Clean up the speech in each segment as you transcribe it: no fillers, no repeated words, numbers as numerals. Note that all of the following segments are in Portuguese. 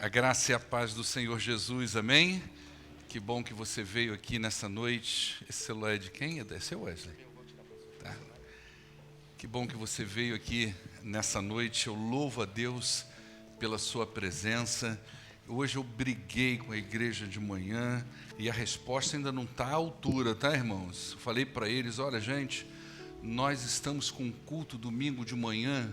A graça e a paz do Senhor Jesus, amém? Que bom que você veio aqui nessa noite. Esse celular é de quem? É seu, Wesley? Tá. Que bom que você veio aqui nessa noite. Eu louvo a Deus pela sua presença. Hoje eu briguei com a igreja de manhã e a resposta ainda não está à altura, tá, irmãos? Falei para eles, olha, gente, nós estamos com um culto domingo de manhã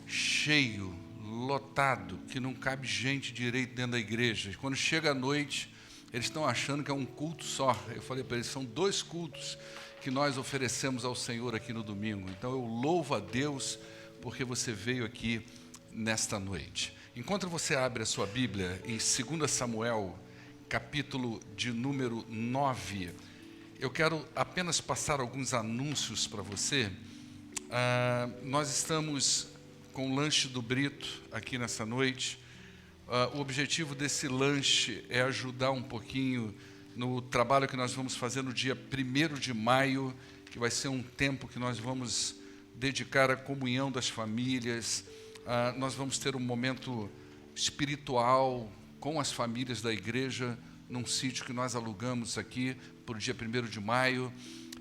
cheio, lotado, que não cabe gente direito dentro da igreja. Quando chega a noite, eles estão achando que é um culto só. Eu falei para eles, são 2 cultos que nós oferecemos ao Senhor aqui no domingo. Então eu louvo a Deus porque você veio aqui nesta noite. Enquanto você abre a sua Bíblia em 2 Samuel, capítulo de número 9, eu quero apenas passar alguns anúncios para você. Nós estamos com o lanche do Brito aqui nessa noite. O objetivo desse lanche é ajudar um pouquinho no trabalho que nós vamos fazer no dia 1º de maio, que vai ser um tempo que nós vamos dedicar à comunhão das famílias. Nós vamos ter um momento espiritual com as famílias da igreja, num sítio que nós alugamos aqui para o dia 1º de maio.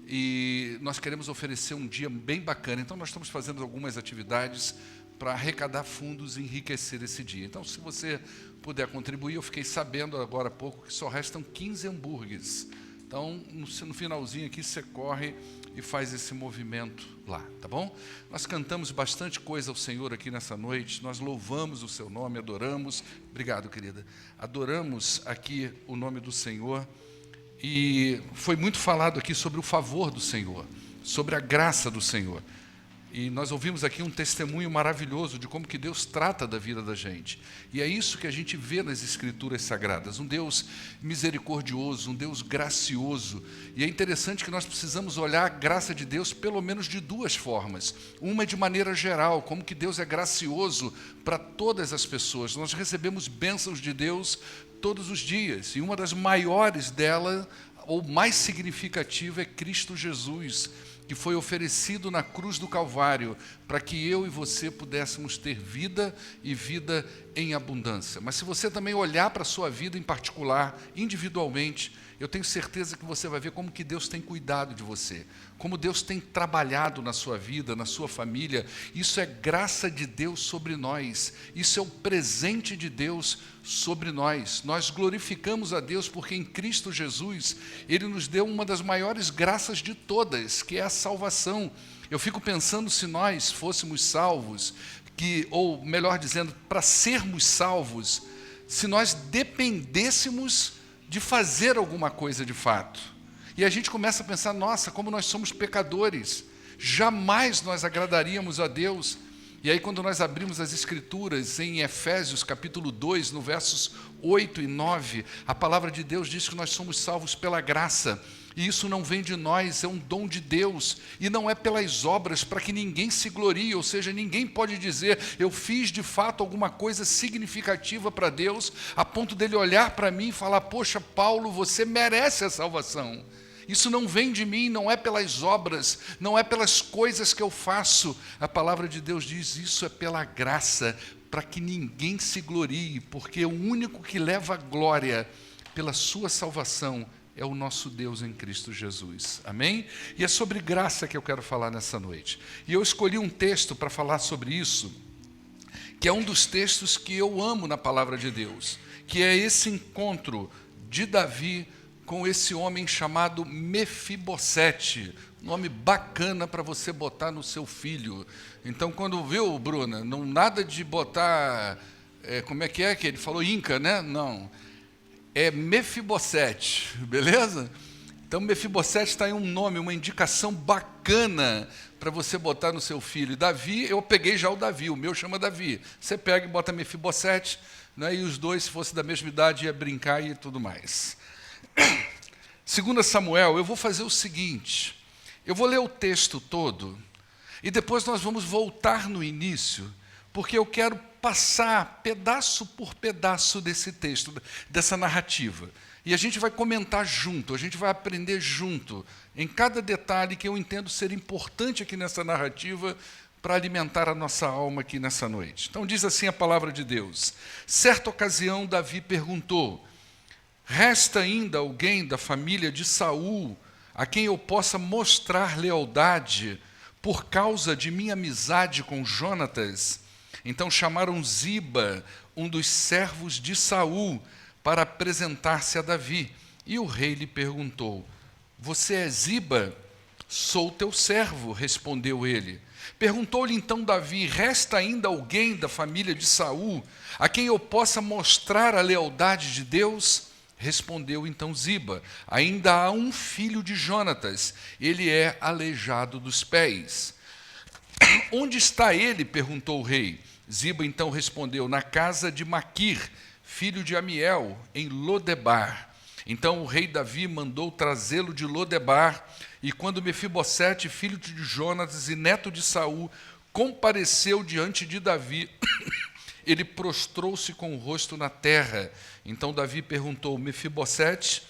E nós queremos oferecer um dia bem bacana. Então nós estamos fazendo algumas atividades para arrecadar fundos e enriquecer esse dia. Então, se você puder contribuir, eu fiquei sabendo agora há pouco que só restam 15 hambúrgueres. Então, no finalzinho aqui, você corre e faz esse movimento lá, tá bom? Nós cantamos bastante coisa ao Senhor aqui nessa noite, nós louvamos o seu nome, adoramos. Obrigado, querida. Adoramos aqui o nome do Senhor. E foi muito falado aqui sobre o favor do Senhor, sobre a graça do Senhor. E nós ouvimos aqui um testemunho maravilhoso de como que Deus trata da vida da gente. E é isso que a gente vê nas Escrituras Sagradas, um Deus misericordioso, um Deus gracioso. E é interessante que nós precisamos olhar a graça de Deus pelo menos de 2 formas. Uma é de maneira geral, como que Deus é gracioso para todas as pessoas. Nós recebemos bênçãos de Deus todos os dias. E uma das maiores delas, ou mais significativa, é Cristo Jesus, que foi oferecido na cruz do Calvário para que eu e você pudéssemos ter vida e vida em abundância. Mas se você também olhar para a sua vida em particular, individualmente, eu tenho certeza que você vai ver como que Deus tem cuidado de você, como Deus tem trabalhado na sua vida, na sua família. Isso é graça de Deus sobre nós, isso é o presente de Deus sobre nós. Nós glorificamos a Deus porque em Cristo Jesus, Ele nos deu uma das maiores graças de todas, que é a salvação. Eu fico pensando, se nós fôssemos salvos, ou melhor dizendo, para sermos salvos, se nós dependêssemos de fazer alguma coisa de fato. E a gente começa a pensar, nossa, como nós somos pecadores, jamais nós agradaríamos a Deus. E aí quando nós abrimos as Escrituras em Efésios capítulo 2, no versos 8 e 9, a palavra de Deus diz que nós somos salvos pela graça. E isso não vem de nós, é um dom de Deus, e não é pelas obras para que ninguém se glorie, ou seja, ninguém pode dizer, eu fiz de fato alguma coisa significativa para Deus, a ponto dele olhar para mim e falar, poxa, Paulo, você merece a salvação. Isso não vem de mim, não é pelas obras, não é pelas coisas que eu faço. A palavra de Deus diz, isso é pela graça, para que ninguém se glorie, porque o único que leva a glória pela sua salvação é o nosso Deus em Cristo Jesus. Amém? E é sobre graça que eu quero falar nessa noite. E eu escolhi um texto para falar sobre isso, que é um dos textos que eu amo na palavra de Deus, que é esse encontro de Davi com esse homem chamado Mefibosete, nome bacana para você botar no seu filho. Então, quando viu, Bruna, não nada de botar, como é que ele falou, Inca, né? Não. É Mefibosete, beleza? Então, Mefibosete está aí um nome, uma indicação bacana para você botar no seu filho. Davi, eu peguei já o Davi, o meu chama Davi. Você pega e bota Mefibosete, né? E os dois, se fosse da mesma idade, ia brincar e tudo mais. 2 Samuel, eu vou fazer o seguinte, eu vou ler o texto todo, e depois nós vamos voltar no início, porque eu quero passar pedaço por pedaço desse texto, dessa narrativa. E a gente vai comentar junto, a gente vai aprender junto, em cada detalhe que eu entendo ser importante aqui nessa narrativa, para alimentar a nossa alma aqui nessa noite. Então diz assim a palavra de Deus. Certa ocasião, Davi perguntou: resta ainda alguém da família de Saul a quem eu possa mostrar lealdade por causa de minha amizade com Jonatas? Então chamaram Ziba, um dos servos de Saul, para apresentar-se a Davi. E o rei lhe perguntou: você é Ziba? Sou teu servo, respondeu ele. Perguntou-lhe então Davi: resta ainda alguém da família de Saul a quem eu possa mostrar a lealdade de Deus? Respondeu então Ziba: ainda há um filho de Jonatas, ele é aleijado dos pés. Onde está ele? Perguntou o rei. Ziba então respondeu: na casa de Maquir, filho de Amiel, em Lodebar. Então o rei Davi mandou trazê-lo de Lodebar, e quando Mefibosete, filho de Jonatas e neto de Saul, compareceu diante de Davi, ele prostrou-se com o rosto na terra. Então Davi perguntou: Mefibosete?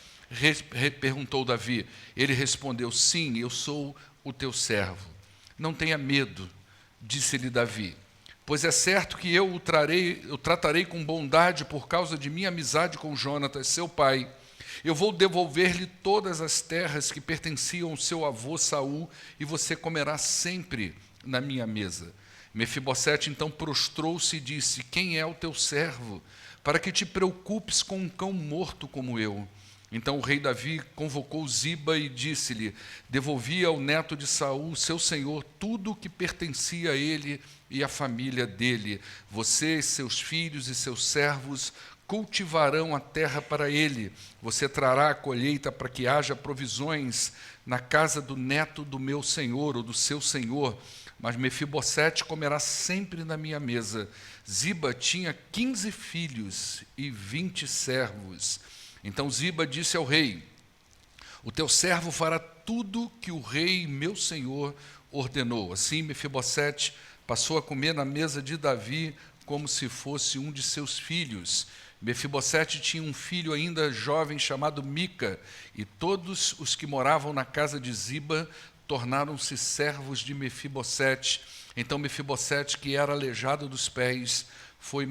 Perguntou Davi. Ele respondeu: sim, eu sou o teu servo. Não tenha medo, disse-lhe Davi, pois é certo que eu o tratarei com bondade por causa de minha amizade com Jonatas, seu pai. Eu vou devolver-lhe todas as terras que pertenciam ao seu avô Saul, e você comerá sempre na minha mesa. Mefibosete então prostrou-se e disse: quem é o teu servo, para que te preocupes com um cão morto como eu? Então o rei Davi convocou Ziba e disse-lhe: devolvi ao neto de Saul, seu senhor, tudo o que pertencia a ele e à família dele. Você, seus filhos e seus servos cultivarão a terra para ele. Você trará a colheita para que haja provisões na casa do neto do meu senhor ou do seu senhor. Mas Mefibosete comerá sempre na minha mesa. Ziba tinha 15 filhos e 20 servos. Então Ziba disse ao rei: o teu servo fará tudo que o rei, meu senhor, ordenou. Assim Mefibosete passou a comer na mesa de Davi como se fosse um de seus filhos. Mefibosete tinha um filho ainda jovem chamado Mica, e todos os que moravam na casa de Ziba tornaram-se servos de Mefibosete. Então Mefibosete, que era aleijado dos pés, foi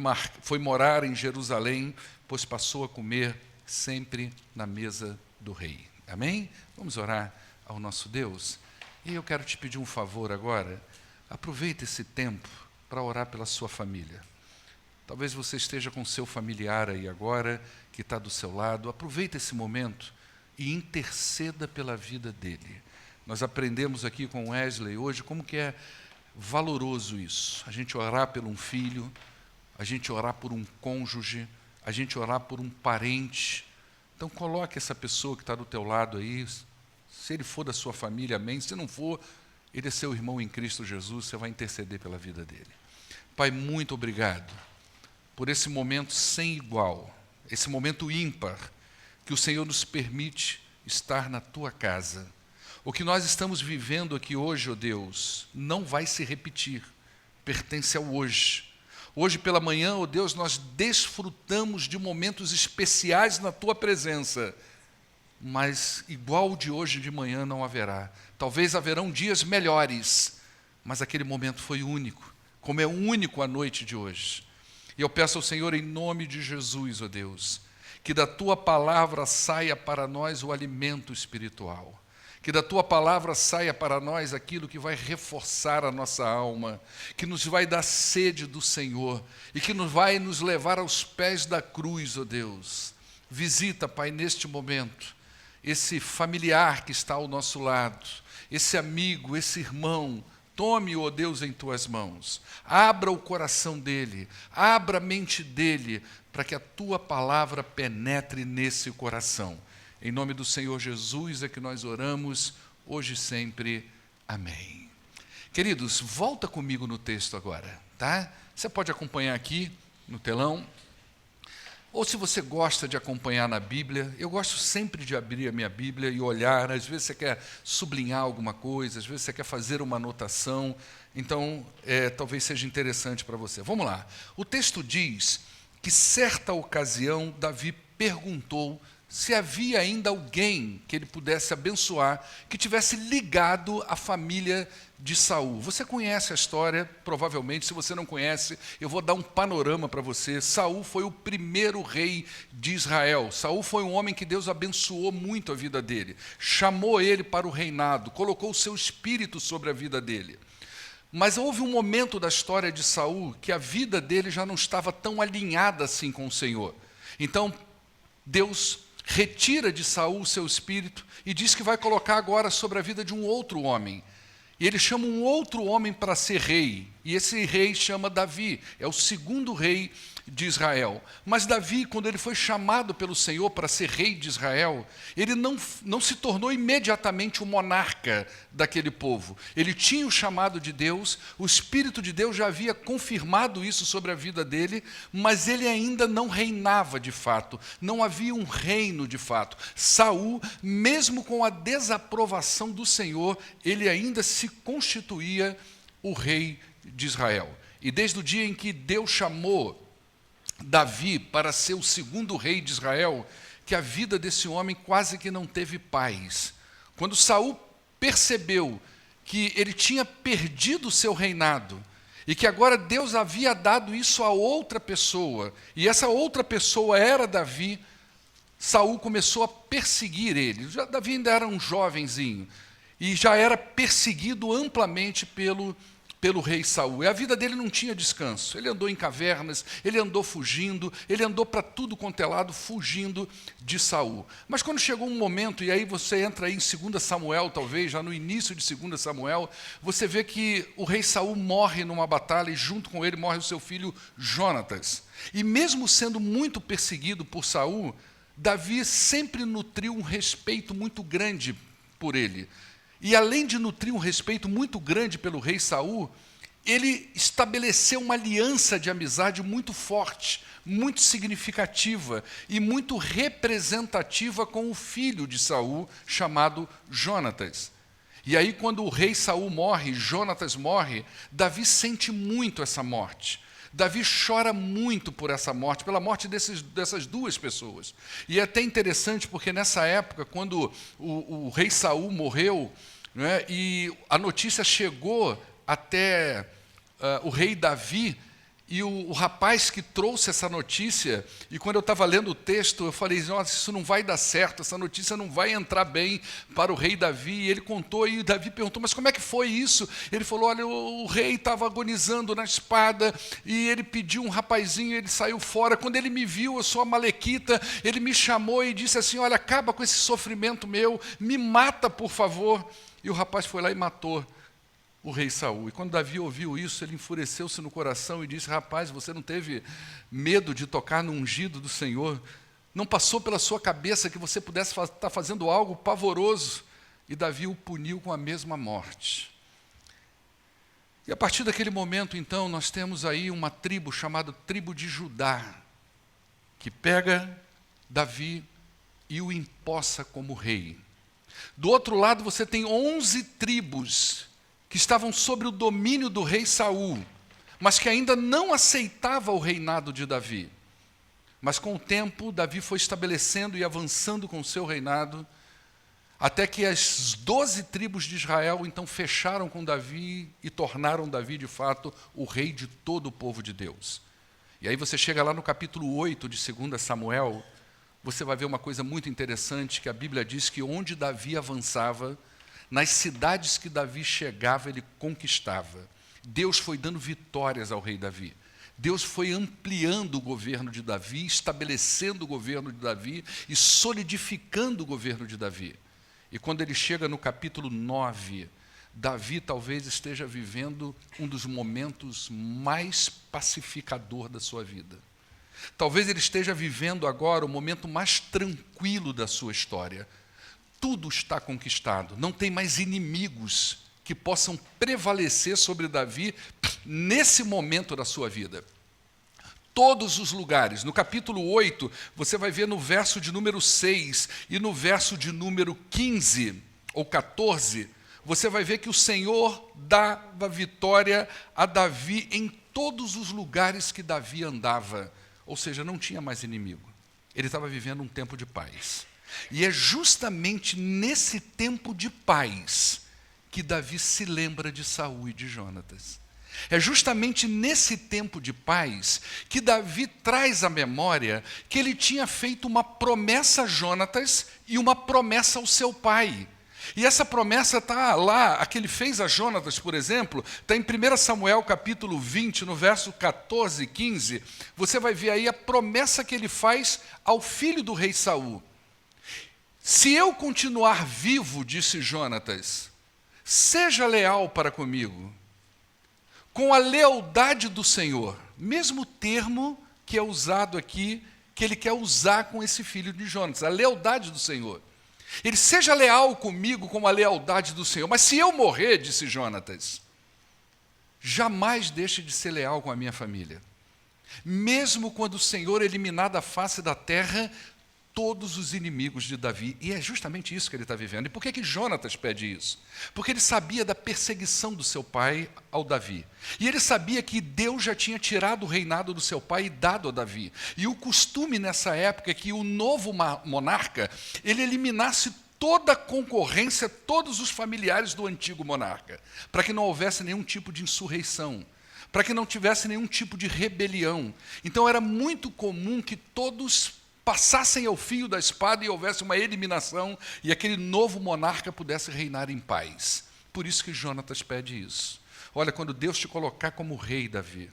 morar em Jerusalém, pois passou a comer sempre na mesa do rei. Amém? Vamos orar ao nosso Deus. E eu quero te pedir um favor agora. Aproveite esse tempo para orar pela sua família. Talvez você esteja com seu familiar aí agora, que está do seu lado. Aproveite esse momento e interceda pela vida dele. Nós aprendemos aqui com Wesley hoje como que é valoroso isso. A gente orar por um filho, a gente orar por um cônjuge, a gente orar por um parente. Então coloque essa pessoa que está do teu lado aí. Se ele for da sua família, amém. Se não for, ele é seu irmão em Cristo Jesus, você vai interceder pela vida dele. Pai, muito obrigado por esse momento sem igual, esse momento ímpar, que o Senhor nos permite estar na tua casa. O que nós estamos vivendo aqui hoje, ó Deus, não vai se repetir, pertence ao hoje. Hoje pela manhã, ó Deus, nós desfrutamos de momentos especiais na tua presença, mas igual o de hoje de manhã não haverá. Talvez haverão dias melhores, mas aquele momento foi único, como é único a noite de hoje. E eu peço ao Senhor, em nome de Jesus, ó Deus, que da tua palavra saia para nós o alimento espiritual. Que da tua palavra saia para nós aquilo que vai reforçar a nossa alma, que nos vai dar sede do Senhor e que vai nos levar aos pés da cruz, ó Deus. Visita, Pai, neste momento, esse familiar que está ao nosso lado, esse amigo, esse irmão. Tome, ó Deus, em tuas mãos. Abra o coração dele, abra a mente dele, para que a tua palavra penetre nesse coração. Em nome do Senhor Jesus é que nós oramos, hoje e sempre. Amém. Queridos, volta comigo no texto agora, tá? Você pode acompanhar aqui no telão. Ou se você gosta de acompanhar na Bíblia, eu gosto sempre de abrir a minha Bíblia e olhar. Às vezes você quer sublinhar alguma coisa, às vezes você quer fazer uma anotação. Então, talvez seja interessante para você. Vamos lá. O texto diz que certa ocasião Davi perguntou se havia ainda alguém que ele pudesse abençoar, que tivesse ligado à família de Saul. Você conhece a história, provavelmente. Se você não conhece, eu vou dar um panorama para você. Saul foi o primeiro rei de Israel. Saul foi um homem que Deus abençoou muito a vida dele. Chamou ele para o reinado, colocou o seu espírito sobre a vida dele. Mas houve um momento da história de Saul que a vida dele já não estava tão alinhada assim com o Senhor. Então, Deus retira de Saul o seu espírito e diz que vai colocar agora sobre a vida de um outro homem. E ele chama um outro homem para ser rei. E esse rei chama Davi. É o segundo rei de Israel. Mas Davi, quando ele foi chamado pelo Senhor para ser rei de Israel, ele não se tornou imediatamente o monarca daquele povo. Ele tinha o chamado de Deus, o Espírito de Deus já havia confirmado isso sobre a vida dele, mas ele ainda não reinava de fato, não havia um reino de fato. Saul, mesmo com a desaprovação do Senhor, ele ainda se constituía o rei de Israel. E desde o dia em que Deus chamou Davi para ser o segundo rei de Israel, que a vida desse homem quase que não teve paz. Quando Saul percebeu que ele tinha perdido o seu reinado e que agora Deus havia dado isso a outra pessoa, e essa outra pessoa era Davi, Saul começou a perseguir ele. Davi ainda era um jovenzinho e já era perseguido amplamente pelo rei Saul. E a vida dele não tinha descanso. Ele andou em cavernas, ele andou fugindo, ele andou para tudo quanto é lado, fugindo de Saul. Mas quando chegou um momento, e aí você entra aí em 2 Samuel, talvez, já no início de 2 Samuel, você vê que o rei Saul morre numa batalha e junto com ele morre o seu filho Jonatas. E mesmo sendo muito perseguido por Saul, Davi sempre nutriu um respeito muito grande por ele. E além de nutrir um respeito muito grande pelo rei Saul, ele estabeleceu uma aliança de amizade muito forte, muito significativa e muito representativa com o filho de Saul, chamado Jonatas. E aí, quando o rei Saul morre, Jonatas morre, Davi sente muito essa morte. Davi chora muito por essa morte, pela morte dessas duas pessoas. E é até interessante porque nessa época, quando o rei Saul morreu, né, e a notícia chegou até o rei Davi, e o rapaz que trouxe essa notícia, e quando eu estava lendo o texto, eu falei, nossa, isso não vai dar certo, essa notícia não vai entrar bem para o rei Davi. E ele contou, e Davi perguntou, mas como é que foi isso? Ele falou, olha, o rei estava agonizando na espada, e ele pediu um rapazinho, ele saiu fora. Quando ele me viu, eu sou amalequita, ele me chamou e disse assim, olha, acaba com esse sofrimento meu, me mata, por favor. E o rapaz foi lá e matou o rei Saul. E quando Davi ouviu isso, ele enfureceu-se no coração e disse, rapaz, você não teve medo de tocar no ungido do Senhor? Não passou pela sua cabeça que você pudesse estar fazendo algo pavoroso? E Davi o puniu com a mesma morte. E a partir daquele momento, então, nós temos aí uma tribo chamada tribo de Judá, que pega Davi e o empossa como rei. Do outro lado, você tem 11 tribos que estavam sob o domínio do rei Saul, mas que ainda não aceitava o reinado de Davi. Mas com o tempo, Davi foi estabelecendo e avançando com o seu reinado, até que as 12 tribos de Israel então fecharam com Davi e tornaram Davi, de fato, o rei de todo o povo de Deus. E aí você chega lá no capítulo 8 de 2 Samuel, você vai ver uma coisa muito interessante, que a Bíblia diz que onde Davi avançava, nas cidades que Davi chegava, ele conquistava. Deus foi dando vitórias ao rei Davi. Deus foi ampliando o governo de Davi, estabelecendo o governo de Davi e solidificando o governo de Davi. E quando ele chega no capítulo 9, Davi talvez esteja vivendo um dos momentos mais pacificador da sua vida. Talvez ele esteja vivendo agora o momento mais tranquilo da sua história. Tudo está conquistado, não tem mais inimigos que possam prevalecer sobre Davi nesse momento da sua vida. Todos os lugares. No capítulo 8, você vai ver no verso de número 6 e no verso de número 15 ou 14, você vai ver que o Senhor dava vitória a Davi em todos os lugares que Davi andava. Ou seja, não tinha mais inimigo. ele estava vivendo um tempo de paz. E é justamente nesse tempo de paz que Davi se lembra de Saul e de Jonatas. É justamente nesse tempo de paz que Davi traz à memória que ele tinha feito uma promessa a Jonatas e uma promessa ao seu pai. E essa promessa está lá, a que ele fez a Jonatas, por exemplo, está em 1 Samuel capítulo 20, no verso 14 e 15, você vai ver aí a promessa que ele faz ao filho do rei Saul. Se eu continuar vivo, disse Jonatas, seja leal para comigo, com a lealdade do Senhor, mesmo termo que é usado aqui, que ele quer usar com esse filho de Jonatas, a lealdade do Senhor. Ele seja leal comigo com a lealdade do Senhor. Mas se eu morrer, disse Jonatas, jamais deixe de ser leal com a minha família. Mesmo quando o Senhor eliminar da face da terra todos os inimigos de Davi. E é justamente isso que ele está vivendo. E por que Jonatas pede isso? Porque ele sabia da perseguição do seu pai ao Davi. E ele sabia que Deus já tinha tirado o reinado do seu pai e dado a Davi. E o costume nessa época é que o novo monarca, ele eliminasse toda a concorrência, todos os familiares do antigo monarca, para que não houvesse nenhum tipo de insurreição, para que não tivesse nenhum tipo de rebelião. Então era muito comum que todos passassem ao fio da espada e houvesse uma eliminação e aquele novo monarca pudesse reinar em paz. Por isso que Jonatas pede isso. Olha, quando Deus te colocar como rei, Davi,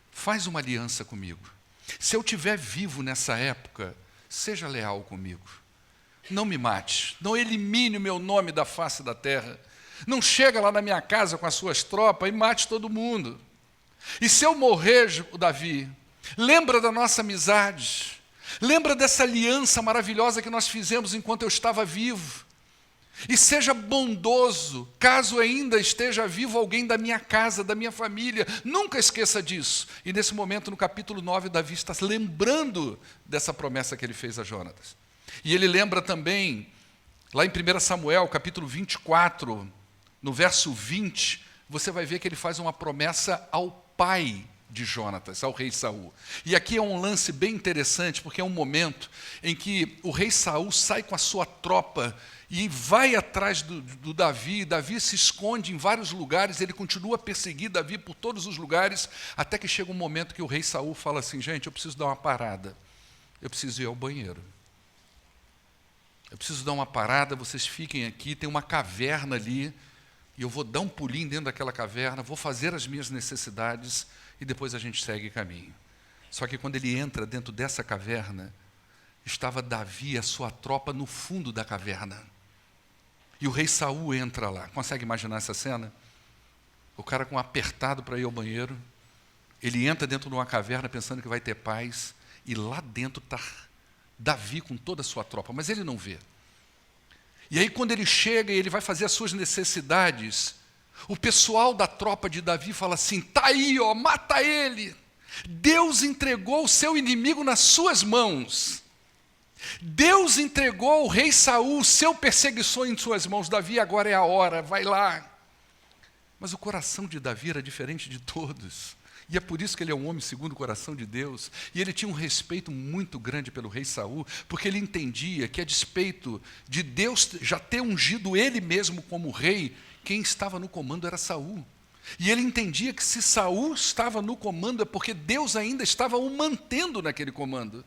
faz uma aliança comigo. Se eu estiver vivo nessa época, seja leal comigo. Não me mate, não elimine o meu nome da face da terra. Não chega lá na minha casa com as suas tropas e mate todo mundo. E se eu morrer, Davi, lembra da nossa amizade. Lembra dessa aliança maravilhosa que nós fizemos enquanto eu estava vivo. E seja bondoso, caso ainda esteja vivo alguém da minha casa, da minha família. Nunca esqueça disso. E nesse momento, no capítulo 9, Davi está se lembrando dessa promessa que ele fez a Jonatas. E ele lembra também, lá em 1 Samuel, capítulo 24, no verso 20, você vai ver que ele faz uma promessa ao pai de Jonatas, ao rei Saul. E aqui é um lance bem interessante, porque é um momento em que o rei Saul sai com a sua tropa e vai atrás do Davi. Davi se esconde em vários lugares, ele continua a perseguir Davi por todos os lugares, até que chega um momento que o rei Saul fala assim: gente, eu preciso dar uma parada, eu preciso ir ao banheiro. Eu preciso dar uma parada, vocês fiquem aqui, tem uma caverna ali, e eu vou dar um pulinho dentro daquela caverna, vou fazer as minhas necessidades, e depois a gente segue caminho. Só que quando ele entra dentro dessa caverna, estava Davi e a sua tropa no fundo da caverna. E o rei Saul entra lá. Consegue imaginar essa cena? O cara com um apertado para ir ao banheiro, ele entra dentro de uma caverna pensando que vai ter paz, e lá dentro está Davi com toda a sua tropa, mas ele não vê. E aí quando ele chega e ele vai fazer as suas necessidades, o pessoal da tropa de Davi fala assim: tá aí, ó, mata ele. Deus entregou o seu inimigo nas suas mãos. Deus entregou o rei Saul, o seu perseguidor, em suas mãos. Davi, agora é a hora, vai lá. Mas o coração de Davi era diferente de todos. E é por isso que ele é um homem segundo o coração de Deus. E ele tinha um respeito muito grande pelo rei Saul, porque ele entendia que, a despeito de Deus já ter ungido ele mesmo como rei, quem estava no comando era Saul. E ele entendia que se Saul estava no comando é porque Deus ainda estava o mantendo naquele comando.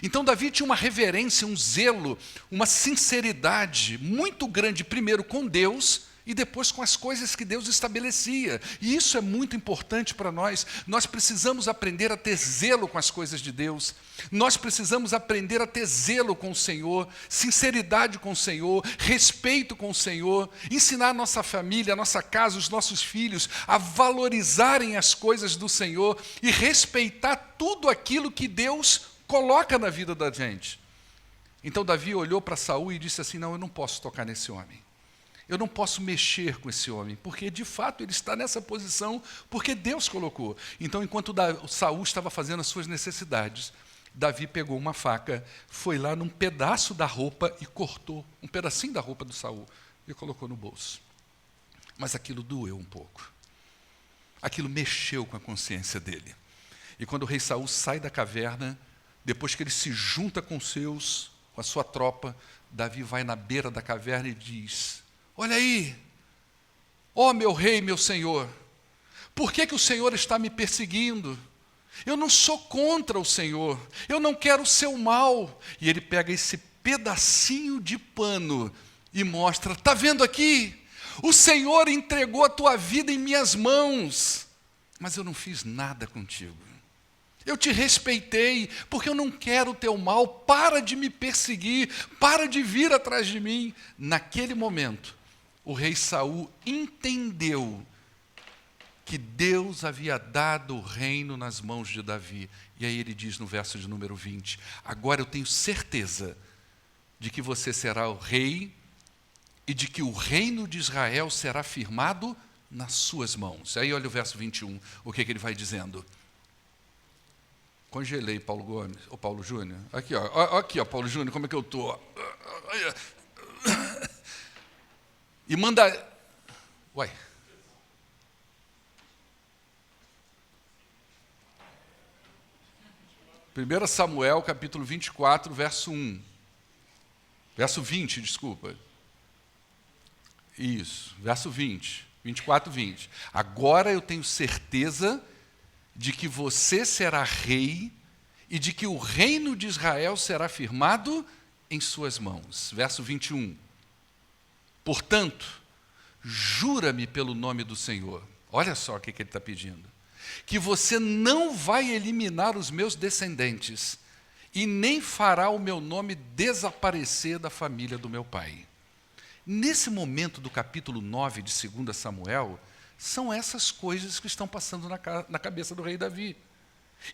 Então Davi tinha uma reverência, um zelo, uma sinceridade muito grande, primeiro com Deus e depois com as coisas que Deus estabelecia. E isso é muito importante para nós. Nós precisamos aprender a ter zelo com as coisas de Deus. Nós precisamos aprender a ter zelo com o Senhor, sinceridade com o Senhor, respeito com o Senhor, ensinar a nossa família, a nossa casa, os nossos filhos a valorizarem as coisas do Senhor e respeitar tudo aquilo que Deus coloca na vida da gente. Então Davi olhou para Saul e disse assim: não, eu não posso tocar nesse homem. Eu não posso mexer com esse homem, porque de fato ele está nessa posição porque Deus colocou. Então, enquanto Saul estava fazendo as suas necessidades, Davi pegou uma faca, foi lá num pedaço da roupa e cortou um pedacinho da roupa do Saul e colocou no bolso. Mas aquilo doeu um pouco. Aquilo mexeu com a consciência dele. E quando o rei Saul sai da caverna, Depois que ele se junta com a sua tropa, Davi vai na beira da caverna e diz: olha aí, ó meu rei, meu senhor, por que o Senhor está me perseguindo? Eu não sou contra o Senhor, eu não quero o seu mal. E ele pega esse pedacinho de pano e mostra: está vendo aqui? O Senhor entregou a tua vida em minhas mãos, mas eu não fiz nada contigo. Eu te respeitei, porque eu não quero o teu mal. Para de me perseguir, para de vir atrás de mim. Naquele momento, o rei Saul entendeu que Deus havia dado o reino nas mãos de Davi. E aí ele diz no verso de número 20, agora eu tenho certeza de que você será o rei e de que o reino de Israel será firmado nas suas mãos. Aí olha o verso 21, o que ele vai dizendo. Congelei, Paulo Gomes, ou Paulo Júnior. Aqui, ó, Paulo Júnior, como é que eu estou? E manda... Uai. Primeiro Samuel, capítulo 24, verso 1. Verso 20, desculpa. Isso, verso 20. 24, 20. Agora eu tenho certeza de que você será rei e de que o reino de Israel será firmado em suas mãos. Verso 21. Portanto, jura-me pelo nome do Senhor. Olha só o que ele está pedindo. Que você não vai eliminar os meus descendentes e nem fará o meu nome desaparecer da família do meu pai. Nesse momento do capítulo 9 de 2 Samuel, são essas coisas que estão passando na cabeça do rei Davi.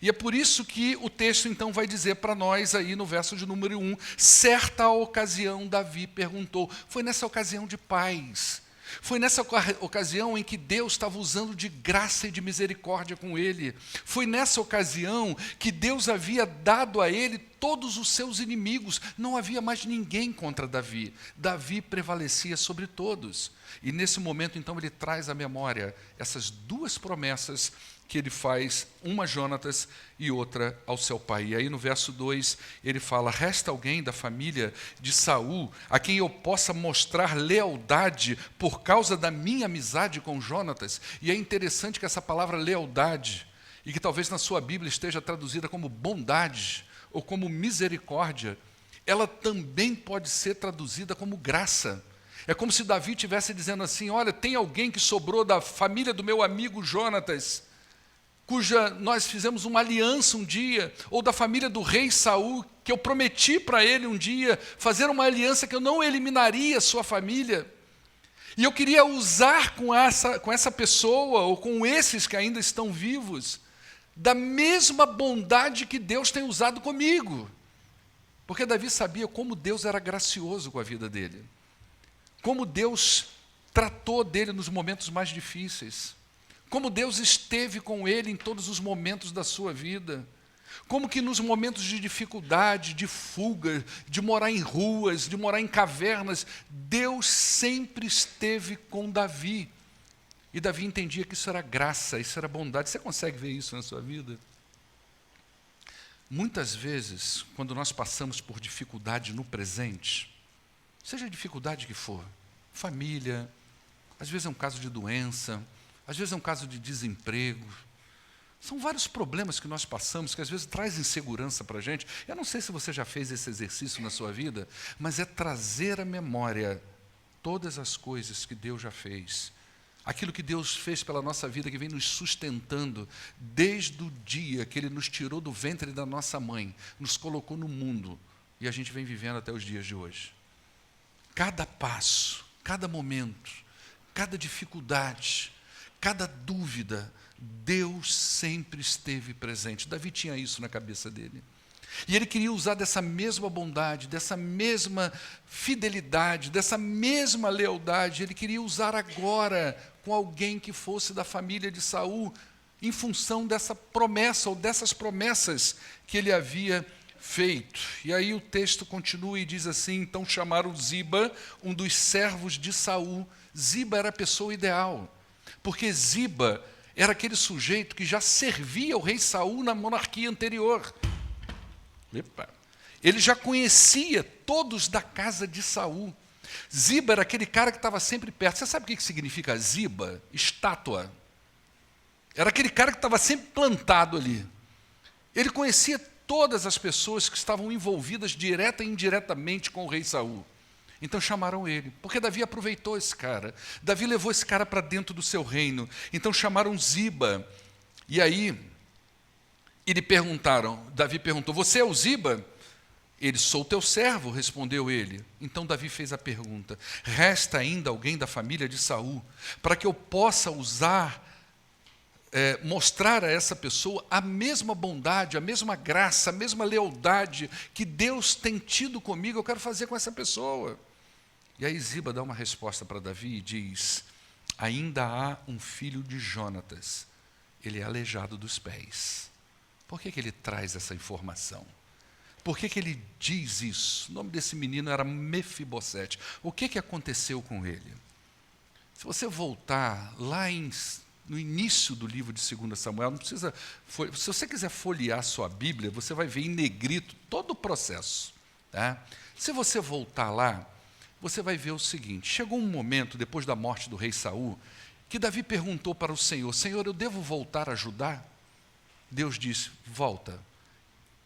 E é por isso que o texto então vai dizer para nós aí no verso de número 1, certa ocasião Davi perguntou, foi nessa ocasião de paz, foi nessa ocasião em que Deus estava usando de graça e de misericórdia com ele, foi nessa ocasião que Deus havia dado a ele todos os seus inimigos, não havia mais ninguém contra Davi, Davi prevalecia sobre todos. E nesse momento, então, ele traz à memória essas duas promessas que ele faz, uma a Jonatas e outra ao seu pai. E aí no verso 2, ele fala, resta alguém da família de Saul a quem eu possa mostrar lealdade por causa da minha amizade com Jonatas? E é interessante que essa palavra lealdade, e que talvez na sua Bíblia esteja traduzida como bondade ou como misericórdia, ela também pode ser traduzida como graça. É como se Davi estivesse dizendo assim, olha, tem alguém que sobrou da família do meu amigo Jonatas, cuja nós fizemos uma aliança um dia, ou da família do rei Saul, que eu prometi para ele um dia, fazer uma aliança que eu não eliminaria a sua família. E eu queria usar com essa pessoa, ou com esses que ainda estão vivos, da mesma bondade que Deus tem usado comigo. Porque Davi sabia como Deus era gracioso com a vida dele. Como Deus tratou dele nos momentos mais difíceis. Como Deus esteve com ele em todos os momentos da sua vida. Como que nos momentos de dificuldade, de fuga, de morar em ruas, de morar em cavernas, Deus sempre esteve com Davi. E Davi entendia que isso era graça, isso era bondade. Você consegue ver isso na sua vida? Muitas vezes, quando nós passamos por dificuldade no presente, seja a dificuldade que for, família, às vezes é um caso de doença, às vezes é um caso de desemprego, são vários problemas que nós passamos, que às vezes traz insegurança para a gente. Eu não sei se você já fez esse exercício na sua vida, mas é trazer à memória todas as coisas que Deus já fez, aquilo que Deus fez pela nossa vida, que vem nos sustentando desde o dia que Ele nos tirou do ventre da nossa mãe, nos colocou no mundo, e a gente vem vivendo até os dias de hoje. Cada passo, cada momento, cada dificuldade, cada dúvida, Deus sempre esteve presente. Davi tinha isso na cabeça dele. E ele queria usar dessa mesma bondade, dessa mesma fidelidade, dessa mesma lealdade, ele queria usar agora com alguém que fosse da família de Saul, em função dessa promessa, ou dessas promessas que ele havia feito. E aí o texto continua e diz assim, então chamaram Ziba, um dos servos de Saul. Ziba era a pessoa ideal, porque Ziba era aquele sujeito que já servia o rei Saul na monarquia anterior. Epa. Ele já conhecia todos da casa de Saul. Ziba era aquele cara que estava sempre perto. Você sabe o que significa Ziba? Estátua. Era aquele cara que estava sempre plantado ali. Ele conhecia todas as pessoas que estavam envolvidas direta e indiretamente com o rei Saul. Então chamaram ele, porque Davi aproveitou esse cara. Davi levou esse cara para dentro do seu reino. Então chamaram Ziba. E aí, Davi perguntou, você é o Ziba? Ele, sou teu servo, respondeu ele. Então Davi fez a pergunta, resta ainda alguém da família de Saul, para que eu possa mostrar a essa pessoa a mesma bondade, a mesma graça, a mesma lealdade que Deus tem tido comigo, eu quero fazer com essa pessoa. E aí Ziba dá uma resposta para Davi e diz, ainda há um filho de Jonatas, ele é aleijado dos pés. Por que ele traz essa informação? Por que ele diz isso? O nome desse menino era Mefibosete. O que aconteceu com ele? Se você voltar lá no início do livro de 2 Samuel, não precisa, se você quiser folhear sua Bíblia, você vai ver em negrito todo o processo. Tá? Se você voltar lá, você vai ver o seguinte, chegou um momento, depois da morte do rei Saul, que Davi perguntou para o Senhor, Senhor, eu devo voltar a Judá? Deus disse, volta.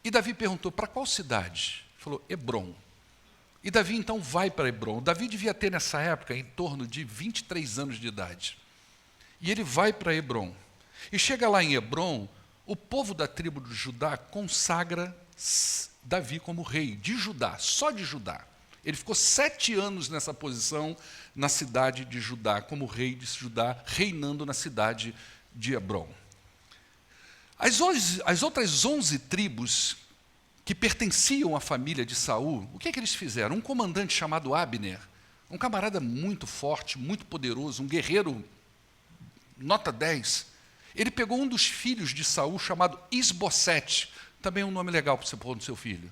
E Davi perguntou, para qual cidade? Ele falou, Hebrom. E Davi então vai para Hebrom. Davi devia ter nessa época em torno de 23 anos de idade. E ele vai para Hebrom. E chega lá em Hebrom, o povo da tribo de Judá consagra Davi como rei de Judá, só de Judá. Ele ficou 7 anos nessa posição na cidade de Judá, como rei de Judá, reinando na cidade de Hebrom. As outras 11 tribos que pertenciam à família de Saul, o que eles fizeram? Um comandante chamado Abner, um camarada muito forte, muito poderoso, um guerreiro nota 10, ele pegou um dos filhos de Saul chamado Isbosete, também é um nome legal para você pôr no seu filho,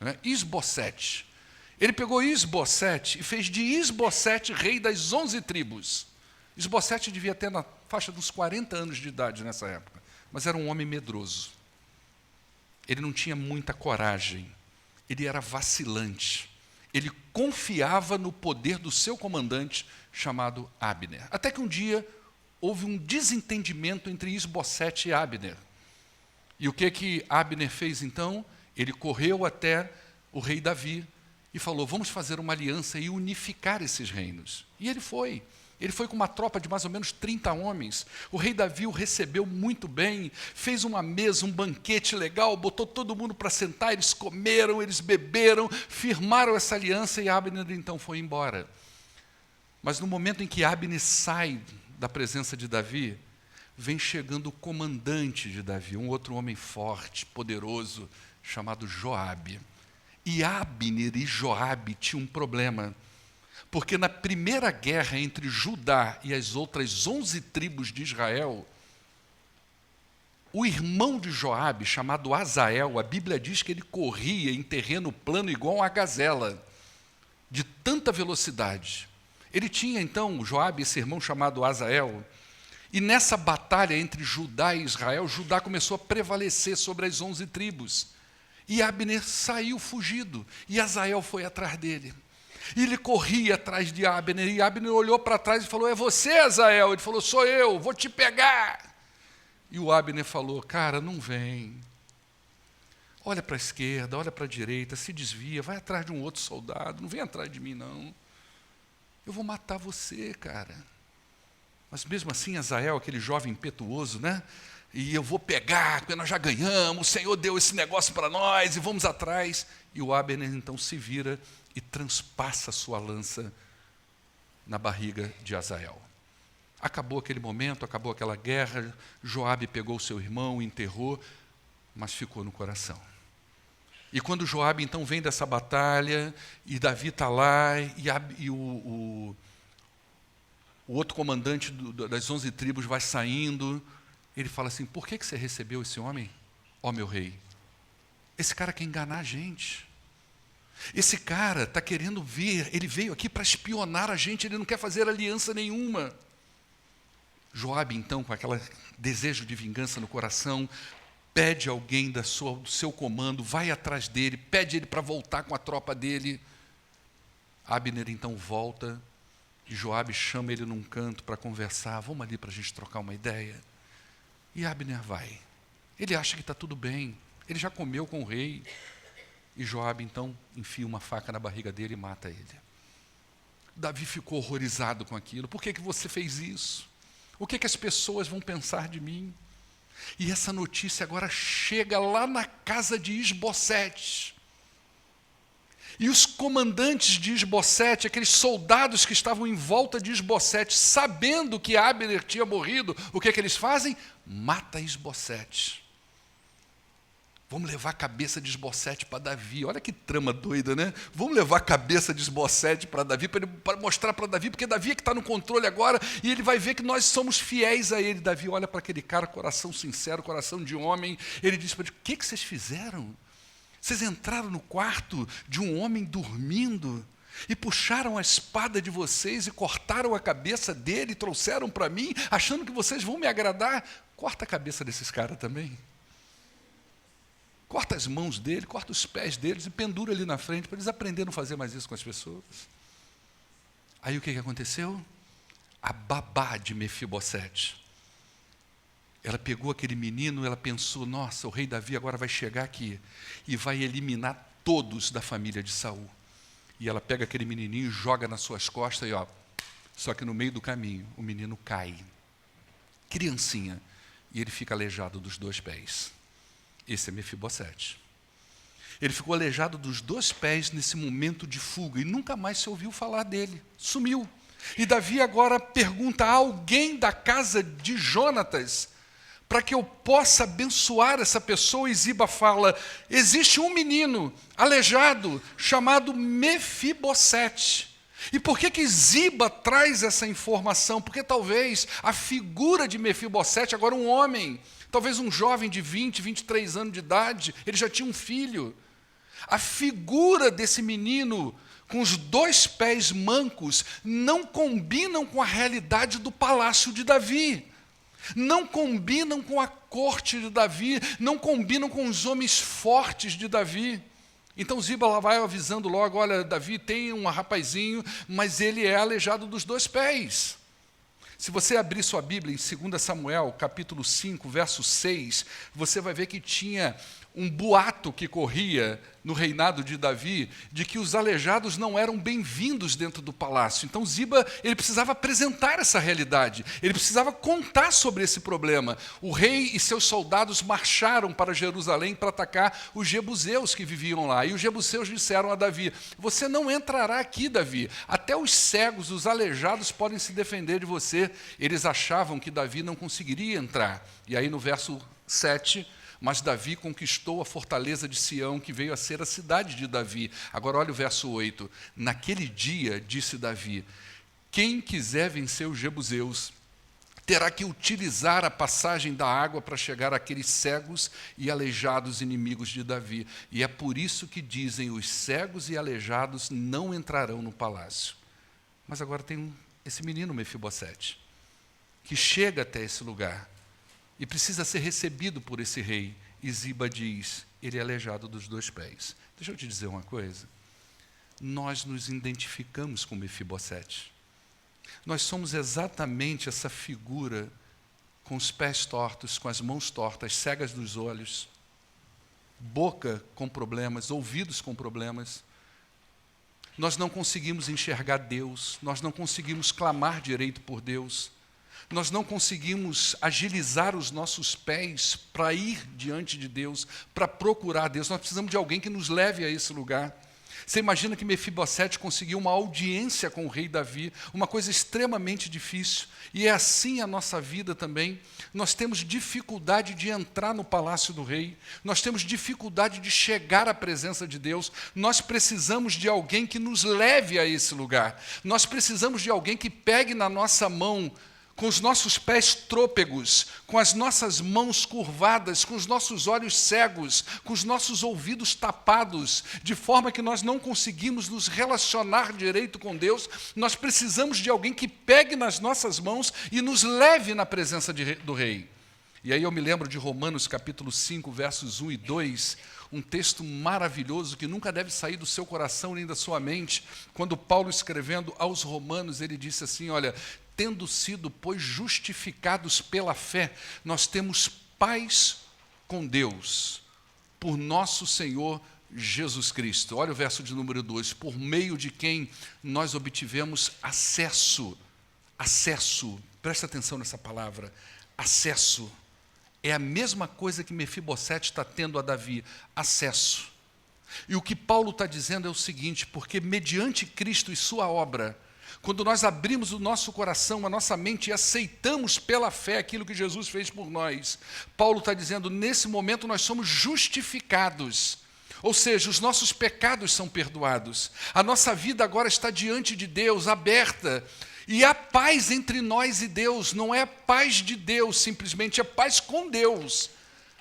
né? Isbosete. Ele pegou Isbosete e fez de Isbosete rei das 11 tribos. Isbosete devia ter na faixa dos 40 anos de idade nessa época, mas era um homem medroso. Ele não tinha muita coragem, ele era vacilante. Ele confiava no poder do seu comandante chamado Abner. Até que um dia houve um desentendimento entre Isbosete e Abner. E o que Abner fez então? Ele correu até o rei Davi e falou, vamos fazer uma aliança e unificar esses reinos. E ele foi. Ele foi com uma tropa de mais ou menos 30 homens. O rei Davi o recebeu muito bem, fez uma mesa, um banquete legal, botou todo mundo para sentar, eles comeram, eles beberam, firmaram essa aliança e Abner então foi embora. Mas no momento em que Abner sai da presença de Davi, vem chegando o comandante de Davi, um outro homem forte, poderoso, chamado Joabe. E Abner e Joabe tinham um problema, porque na primeira guerra entre Judá e as outras 11 tribos de Israel, o irmão de Joabe, chamado Azael, a Bíblia diz que ele corria em terreno plano igual uma gazela, de tanta velocidade. Ele tinha então, Joabe, esse irmão chamado Azael, e nessa batalha entre Judá e Israel, Judá começou a prevalecer sobre as 11 tribos. E Abner saiu fugido, e Azael foi atrás dele. E ele corria atrás de Abner, e Abner olhou para trás e falou, é você, Azael? Ele falou, sou eu, vou te pegar. E o Abner falou, cara, não vem. Olha para a esquerda, olha para a direita, se desvia, vai atrás de um outro soldado, não vem atrás de mim, não. Eu vou matar você, cara. Mas mesmo assim, Azael, aquele jovem impetuoso, né? E eu vou pegar, porque nós já ganhamos, o Senhor deu esse negócio para nós, e vamos atrás. E o Abner então se vira e transpassa a sua lança na barriga de Azael. Acabou aquele momento, acabou aquela guerra, Joabe pegou seu irmão, enterrou, mas ficou no coração. E quando Joabe então vem dessa batalha, e Davi está lá, e o outro comandante das 11 tribos vai saindo, ele fala assim, por que você recebeu esse homem? Ó meu rei, esse cara quer enganar a gente. Esse cara está querendo ver, ele veio aqui para espionar a gente, ele não quer fazer aliança nenhuma. Joabe então, com aquele desejo de vingança no coração, pede alguém do seu comando, vai atrás dele, pede ele para voltar com a tropa dele. Abner então volta, e Joabe chama ele num canto para conversar, vamos ali para a gente trocar uma ideia. E Abner vai. Ele acha que está tudo bem, ele já comeu com o rei. E Joabe então enfia uma faca na barriga dele e mata ele. Davi ficou horrorizado com aquilo. Por que você fez isso? O que as pessoas vão pensar de mim? E essa notícia agora chega lá na casa de Isbosete. E os comandantes de Isbosete, aqueles soldados que estavam em volta de Isbosete, sabendo que Abner tinha morrido, o que eles fazem? Mata Isbosete. Vamos levar a cabeça de Isbosete para Davi. Olha que trama doida, né? Vamos levar a cabeça de Isbosete para Davi, para mostrar para Davi, porque Davi é que está no controle agora, e ele vai ver que nós somos fiéis a ele. Davi olha para aquele cara, coração sincero, coração de homem. Ele diz para ele, o que vocês fizeram? Vocês entraram no quarto de um homem dormindo e puxaram a espada de vocês e cortaram a cabeça dele e trouxeram para mim, achando que vocês vão me agradar. Corta a cabeça desses caras também. Corta as mãos dele, corta os pés deles e pendura ali na frente para eles aprenderem a não fazer mais isso com as pessoas. Aí o que aconteceu? A babá de Mefibosete. Ela pegou aquele menino, ela pensou, nossa, o rei Davi agora vai chegar aqui e vai eliminar todos da família de Saul. E ela pega aquele menininho, joga nas suas costas e só que no meio do caminho o menino cai, criancinha, e ele fica aleijado dos 2 pés. Esse é Mefibosete. Ele ficou aleijado dos 2 pés nesse momento de fuga e nunca mais se ouviu falar dele, sumiu. E Davi agora pergunta a alguém da casa de Jonatas, para que eu possa abençoar essa pessoa, e Ziba fala, existe um menino aleijado chamado Mefibosete. E por que Ziba traz essa informação? Porque talvez a figura de Mefibosete, agora um homem, talvez um jovem de 20, 23 anos de idade, ele já tinha um filho. A figura desse menino, com os 2 pés mancos, não combinam com a realidade do palácio de Davi. Não combinam com a corte de Davi, não combinam com os homens fortes de Davi. Então Ziba lá vai avisando logo, olha, Davi tem um rapazinho, mas ele é aleijado dos 2 pés. Se você abrir sua Bíblia em 2 Samuel, capítulo 5, verso 6, você vai ver que tinha um boato que corria no reinado de Davi, de que os aleijados não eram bem-vindos dentro do palácio. Então Ziba, ele precisava apresentar essa realidade, ele precisava contar sobre esse problema. O rei e seus soldados marcharam para Jerusalém para atacar os jebuseus que viviam lá. E os jebuseus disseram a Davi, você não entrará aqui, Davi, até os cegos, os aleijados podem se defender de você. Eles achavam que Davi não conseguiria entrar. E aí no verso 7, mas Davi conquistou a fortaleza de Sião, que veio a ser a cidade de Davi. Agora olha o verso 8. Naquele dia, disse Davi, quem quiser vencer os jebuseus, terá que utilizar a passagem da água para chegar àqueles cegos e aleijados inimigos de Davi. E é por isso que dizem, os cegos e aleijados não entrarão no palácio. Mas agora tem esse menino Mefibosete, que chega até esse lugar, e precisa ser recebido por esse rei. E Ziba diz, ele é aleijado dos 2 pés. Deixa eu te dizer uma coisa. Nós nos identificamos com Mefibosete. Nós somos exatamente essa figura com os pés tortos, com as mãos tortas, cegas dos olhos, boca com problemas, ouvidos com problemas. Nós não conseguimos enxergar Deus, nós não conseguimos clamar direito por Deus. Nós não conseguimos agilizar os nossos pés para ir diante de Deus, para procurar Deus. Nós precisamos de alguém que nos leve a esse lugar. Você imagina que Mefibosete conseguiu uma audiência com o rei Davi, uma coisa extremamente difícil. E é assim a nossa vida também. Nós temos dificuldade de entrar no palácio do rei, nós temos dificuldade de chegar à presença de Deus. Nós precisamos de alguém que nos leve a esse lugar. Nós precisamos de alguém que pegue na nossa mão, com os nossos pés trôpegos, com as nossas mãos curvadas, com os nossos olhos cegos, com os nossos ouvidos tapados, de forma que nós não conseguimos nos relacionar direito com Deus. Nós precisamos de alguém que pegue nas nossas mãos e nos leve na presença do rei. E aí eu me lembro de Romanos capítulo 5, versos 1 e 2, um texto maravilhoso que nunca deve sair do seu coração nem da sua mente. Quando Paulo, escrevendo aos Romanos, ele disse assim, olha, tendo sido, pois, justificados pela fé, nós temos paz com Deus, por nosso Senhor Jesus Cristo. Olha o verso de número 2, por meio de quem nós obtivemos acesso, presta atenção nessa palavra, acesso. É a mesma coisa que Mefibosete está tendo a Davi, acesso. E o que Paulo está dizendo é o seguinte, porque mediante Cristo e sua obra, quando nós abrimos o nosso coração, a nossa mente e aceitamos pela fé aquilo que Jesus fez por nós, Paulo está dizendo, nesse momento nós somos justificados. Ou seja, os nossos pecados são perdoados. A nossa vida agora está diante de Deus, aberta. E há paz entre nós e Deus, não é paz de Deus, simplesmente é paz com Deus.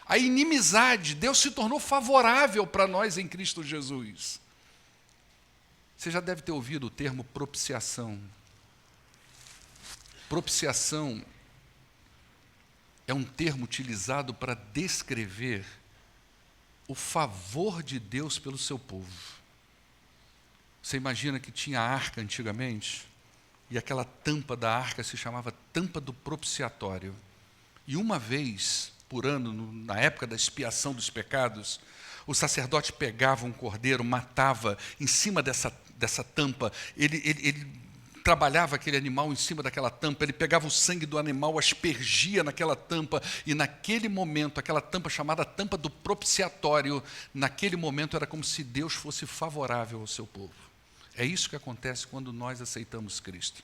A inimizade, Deus se tornou favorável para nós em Cristo Jesus. Você já deve ter ouvido o termo propiciação. Propiciação é um termo utilizado para descrever o favor de Deus pelo seu povo. Você imagina que tinha a arca antigamente? E aquela tampa da arca se chamava tampa do propiciatório. E uma vez por ano, na época da expiação dos pecados, o sacerdote pegava um cordeiro, matava em cima dessa tampa, ele trabalhava aquele animal em cima daquela tampa, ele pegava o sangue do animal, aspergia naquela tampa, e naquele momento, aquela tampa chamada tampa do propiciatório, naquele momento era como se Deus fosse favorável ao seu povo. É isso que acontece quando nós aceitamos Cristo.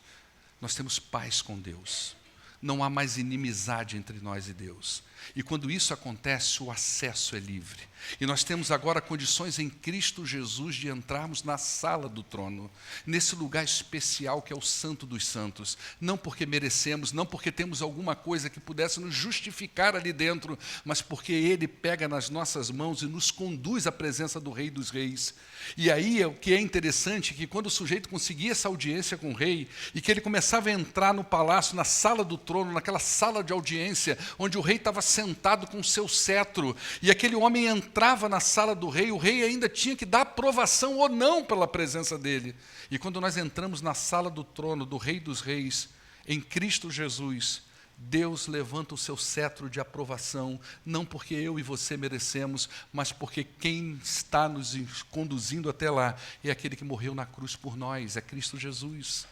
Nós temos paz com Deus. Não há mais inimizade entre nós e Deus. E quando isso acontece, o acesso é livre. E nós temos agora condições em Cristo Jesus de entrarmos na sala do trono, nesse lugar especial que é o Santo dos Santos. Não porque merecemos, não porque temos alguma coisa que pudesse nos justificar ali dentro, mas porque Ele pega nas nossas mãos e nos conduz à presença do Rei dos Reis. E aí o que é interessante, que quando o sujeito conseguia essa audiência com o rei, e que ele começava a entrar no palácio, na sala do trono, naquela sala de audiência, onde o rei estava sentado com o seu cetro, e aquele homem entrava na sala do rei, o rei ainda tinha que dar aprovação ou não pela presença dele. E quando nós entramos na sala do trono do Rei dos Reis, em Cristo Jesus, Deus levanta o seu cetro de aprovação, não porque eu e você merecemos, mas porque quem está nos conduzindo até lá é aquele que morreu na cruz por nós, é Cristo Jesus.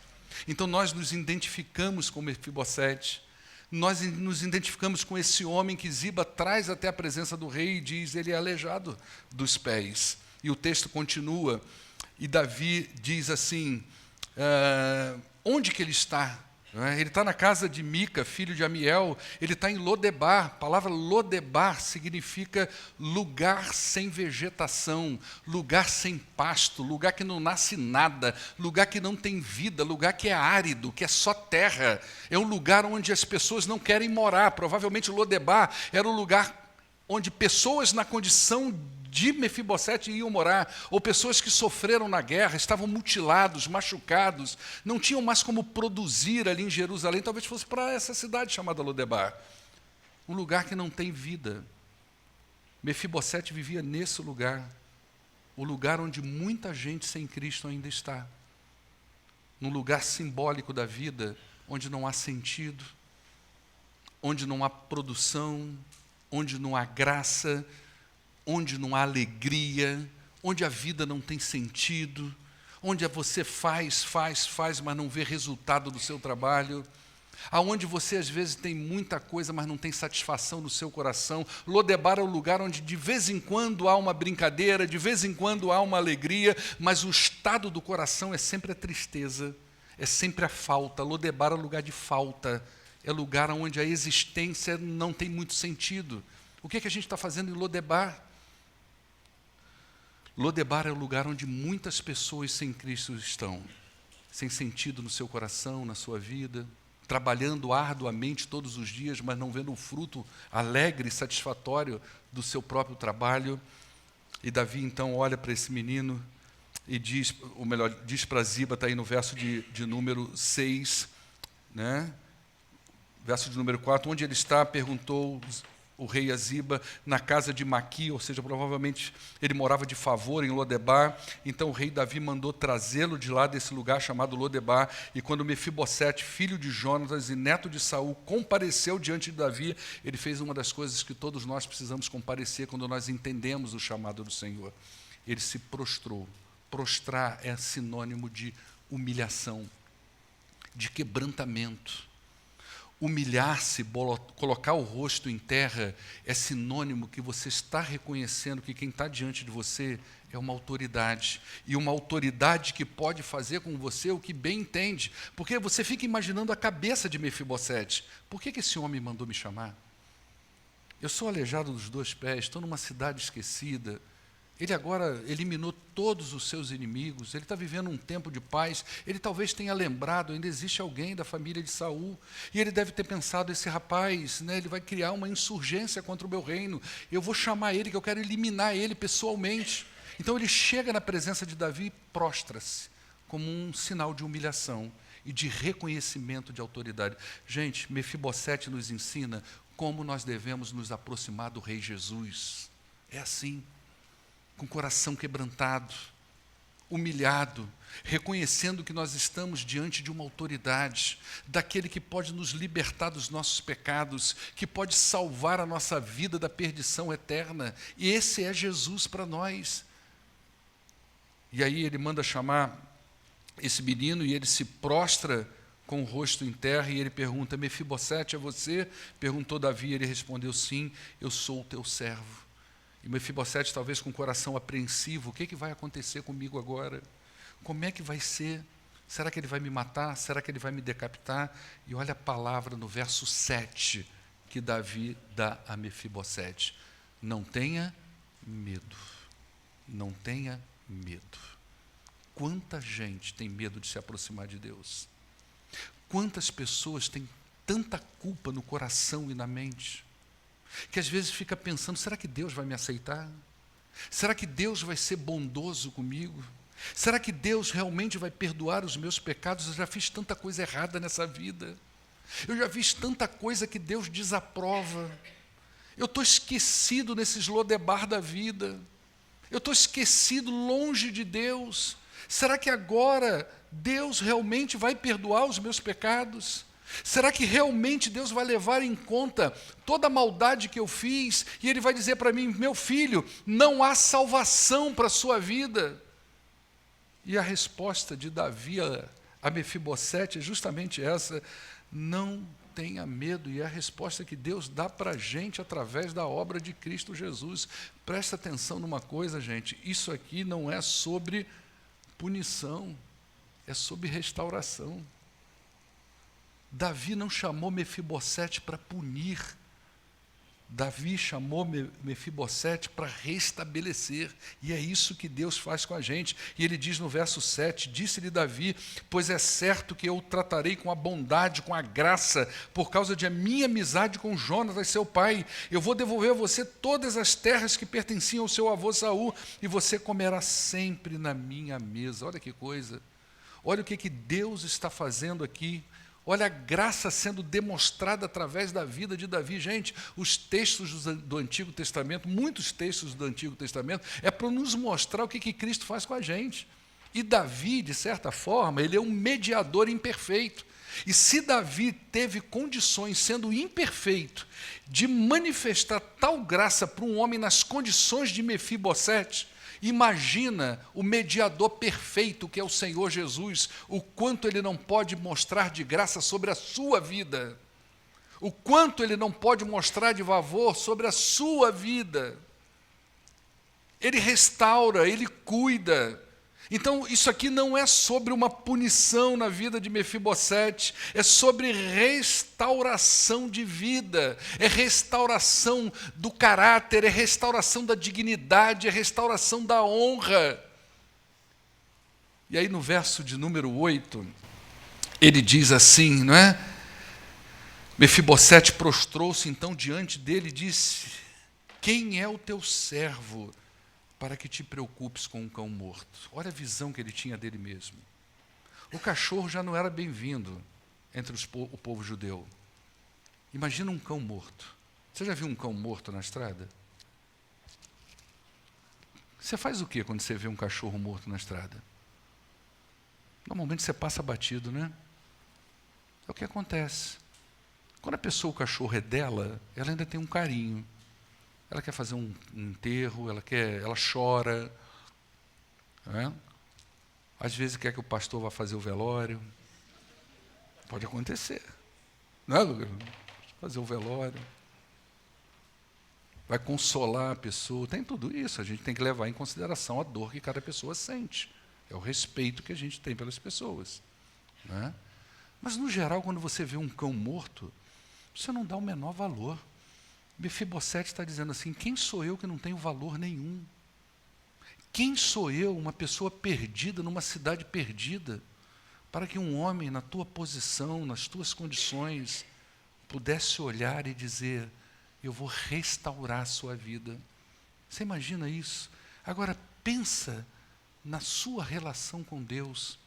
Então nós nos identificamos com Mefibosete, nós nos identificamos com esse homem que Ziba traz até a presença do rei e diz, ele é aleijado dos pés. E o texto continua, e Davi diz assim, onde que ele está? Ele está na casa de Mica, filho de Amiel, ele está em Lodebar. A palavra Lodebar significa lugar sem vegetação, lugar sem pasto, lugar que não nasce nada, lugar que não tem vida, lugar que é árido, que é só terra. É um lugar onde as pessoas não querem morar. Provavelmente Lodebar era um lugar onde pessoas na condição de Mefibosete iam morar, ou pessoas que sofreram na guerra, estavam mutilados, machucados, não tinham mais como produzir ali em Jerusalém, talvez fosse para essa cidade chamada Lodebar, um lugar que não tem vida. Mefibosete vivia nesse lugar, o lugar onde muita gente sem Cristo ainda está, num lugar simbólico da vida, onde não há sentido, onde não há produção, onde não há graça, onde não há alegria, onde a vida não tem sentido, onde você faz, mas não vê resultado do seu trabalho, aonde você às vezes tem muita coisa, mas não tem satisfação no seu coração. Lodebar é o lugar onde de vez em quando há uma brincadeira, de vez em quando há uma alegria, mas o estado do coração é sempre a tristeza, é sempre a falta. Lodebar é o lugar de falta, é o lugar onde a existência não tem muito sentido. O que a gente está fazendo em Lodebar? Lodebar é o lugar onde muitas pessoas sem Cristo estão, sem sentido no seu coração, na sua vida, trabalhando arduamente todos os dias, mas não vendo o fruto alegre e satisfatório do seu próprio trabalho. E Davi então olha para esse menino e diz, ou melhor, diz para Ziba, está aí no verso de número 6, né? verso de número 4, onde ele está, perguntou o rei a Ziba, na casa de Maqui, ou seja, provavelmente ele morava de favor em Lodebar. Então o rei Davi mandou trazê-lo de lá desse lugar chamado Lodebar, e quando Mefibosete, filho de Jonatas e neto de Saul, compareceu diante de Davi, ele fez uma das coisas que todos nós precisamos comparecer quando nós entendemos o chamado do Senhor. Ele se prostrou. Prostrar é sinônimo de humilhação, de quebrantamento. Humilhar-se, colocar o rosto em terra, é sinônimo que você está reconhecendo que quem está diante de você é uma autoridade. E uma autoridade que pode fazer com você o que bem entende. Porque você fica imaginando a cabeça de Mefibosete. Por que esse homem mandou me chamar? Eu sou aleijado dos 2 pés, estou numa cidade esquecida. Ele agora eliminou todos os seus inimigos, ele está vivendo um tempo de paz, ele talvez tenha lembrado, ainda existe alguém da família de Saul, e ele deve ter pensado, esse rapaz, ele vai criar uma insurgência contra o meu reino, eu vou chamar ele, que eu quero eliminar ele pessoalmente. Então ele chega na presença de Davi e prostra-se, como um sinal de humilhação e de reconhecimento de autoridade. Gente, Mefibosete nos ensina como nós devemos nos aproximar do Rei Jesus. É assim, com o coração quebrantado, humilhado, reconhecendo que nós estamos diante de uma autoridade, daquele que pode nos libertar dos nossos pecados, que pode salvar a nossa vida da perdição eterna. E esse é Jesus para nós. E aí ele manda chamar esse menino e ele se prostra com o rosto em terra e ele pergunta: Mefibosete, é você? Perguntou Davi, ele respondeu: sim, eu sou o teu servo. E Mefibosete, talvez com o coração apreensivo, o que vai acontecer comigo agora? Como é que vai ser? Será que ele vai me matar? Será que ele vai me decapitar? E olha a palavra no verso 7 que Davi dá a Mefibosete: não tenha medo, não tenha medo. Quanta gente tem medo de se aproximar de Deus? Quantas pessoas têm tanta culpa no coração e na mente, que às vezes fica pensando, será que Deus vai me aceitar? Será que Deus vai ser bondoso comigo? Será que Deus realmente vai perdoar os meus pecados? Eu já fiz tanta coisa errada nessa vida. Eu já fiz tanta coisa que Deus desaprova. Eu estou esquecido nesses Lodebar da vida. Eu estou esquecido longe de Deus. Será que agora Deus realmente vai perdoar os meus pecados? Será que realmente Deus vai levar em conta toda a maldade que eu fiz e Ele vai dizer para mim: meu filho, não há salvação para a sua vida? E a resposta de Davi a Mefibosete é justamente essa: não tenha medo. E é a resposta que Deus dá para a gente através da obra de Cristo Jesus. Presta atenção numa coisa, gente, isso aqui não é sobre punição, é sobre restauração. Davi não chamou Mefibosete para punir. Davi chamou Mefibosete para restabelecer. E é isso que Deus faz com a gente. E ele diz no verso 7, disse-lhe Davi: pois é certo que eu o tratarei com a bondade, com a graça, por causa de a minha amizade com Jonatas, seu pai. Eu vou devolver a você todas as terras que pertenciam ao seu avô Saul, e você comerá sempre na minha mesa. Olha que coisa. Olha o que Deus está fazendo aqui. Olha a graça sendo demonstrada através da vida de Davi. Gente, os textos do Antigo Testamento, muitos textos do Antigo Testamento, é para nos mostrar o que Cristo faz com a gente. E Davi, de certa forma, ele é um mediador imperfeito. E se Davi teve condições, sendo imperfeito, de manifestar tal graça para um homem nas condições de Mefibosete, imagina o mediador perfeito que é o Senhor Jesus, o quanto Ele não pode mostrar de graça sobre a sua vida, o quanto Ele não pode mostrar de favor sobre a sua vida. Ele restaura, Ele cuida. Então, isso aqui não é sobre uma punição na vida de Mefibosete, é sobre restauração de vida, é restauração do caráter, é restauração da dignidade, é restauração da honra. E aí no verso de número 8, ele diz assim, não é? Mefibosete prostrou-se então diante dele e disse: quem é o teu servo para que te preocupes com um cão morto? Olha a visão que ele tinha dele mesmo. O cachorro já não era bem-vindo entre o povo judeu. Imagina um cão morto. Você já viu um cão morto na estrada? Você faz o quê quando você vê um cachorro morto na estrada? Normalmente você passa batido, né? É o que acontece. Quando a pessoa, o cachorro é dela, ela ainda tem um carinho. Ela quer fazer um enterro, ela chora. Né? Às vezes quer que o pastor vá fazer o velório. Pode acontecer. Não é? Fazer o velório. Vai consolar a pessoa. Tem tudo isso. A gente tem que levar em consideração a dor que cada pessoa sente. É o respeito que a gente tem pelas pessoas. Né? Mas, no geral, quando você vê um cão morto, você não dá o menor valor. Mefibosete está dizendo assim, quem sou eu que não tenho valor nenhum? Quem sou eu, uma pessoa perdida, numa cidade perdida, para que um homem na tua posição, nas tuas condições, pudesse olhar e dizer, eu vou restaurar a sua vida. Você imagina isso? Agora, pensa na sua relação com Deus.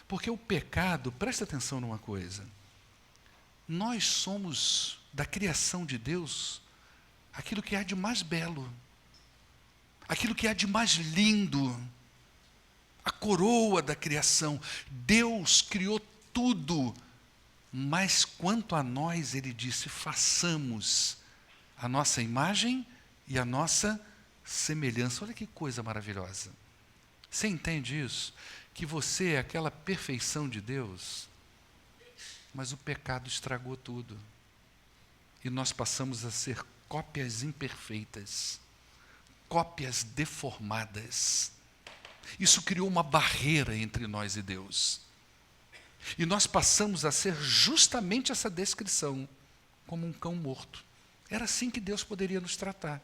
Porque o pecado, presta atenção numa coisa, nós somos, da criação de Deus, aquilo que há de mais belo, aquilo que há de mais lindo, a coroa da criação. Deus criou tudo, mas quanto a nós, Ele disse, façamos a nossa imagem e a nossa semelhança. Olha que coisa maravilhosa. Você entende isso? Que você é aquela perfeição de Deus, mas o pecado estragou tudo. E nós passamos a ser cópias imperfeitas, cópias deformadas. Isso criou uma barreira entre nós e Deus. E nós passamos a ser justamente essa descrição, como um cão morto. Era assim que Deus poderia nos tratar,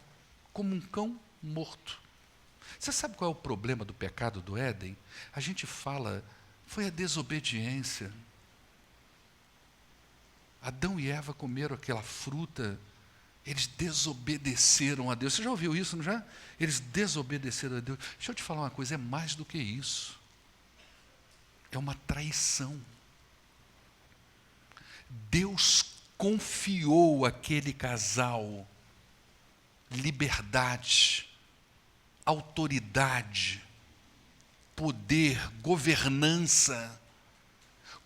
como um cão morto. Você sabe qual é o problema do pecado do Éden? A gente fala, foi a desobediência. Adão e Eva comeram aquela fruta, eles desobedeceram a Deus. Você já ouviu isso, não já? Eles desobedeceram a Deus. Deixa eu te falar uma coisa, é mais do que isso. É uma traição. Deus confiou àquele casal liberdade, autoridade, poder, governança,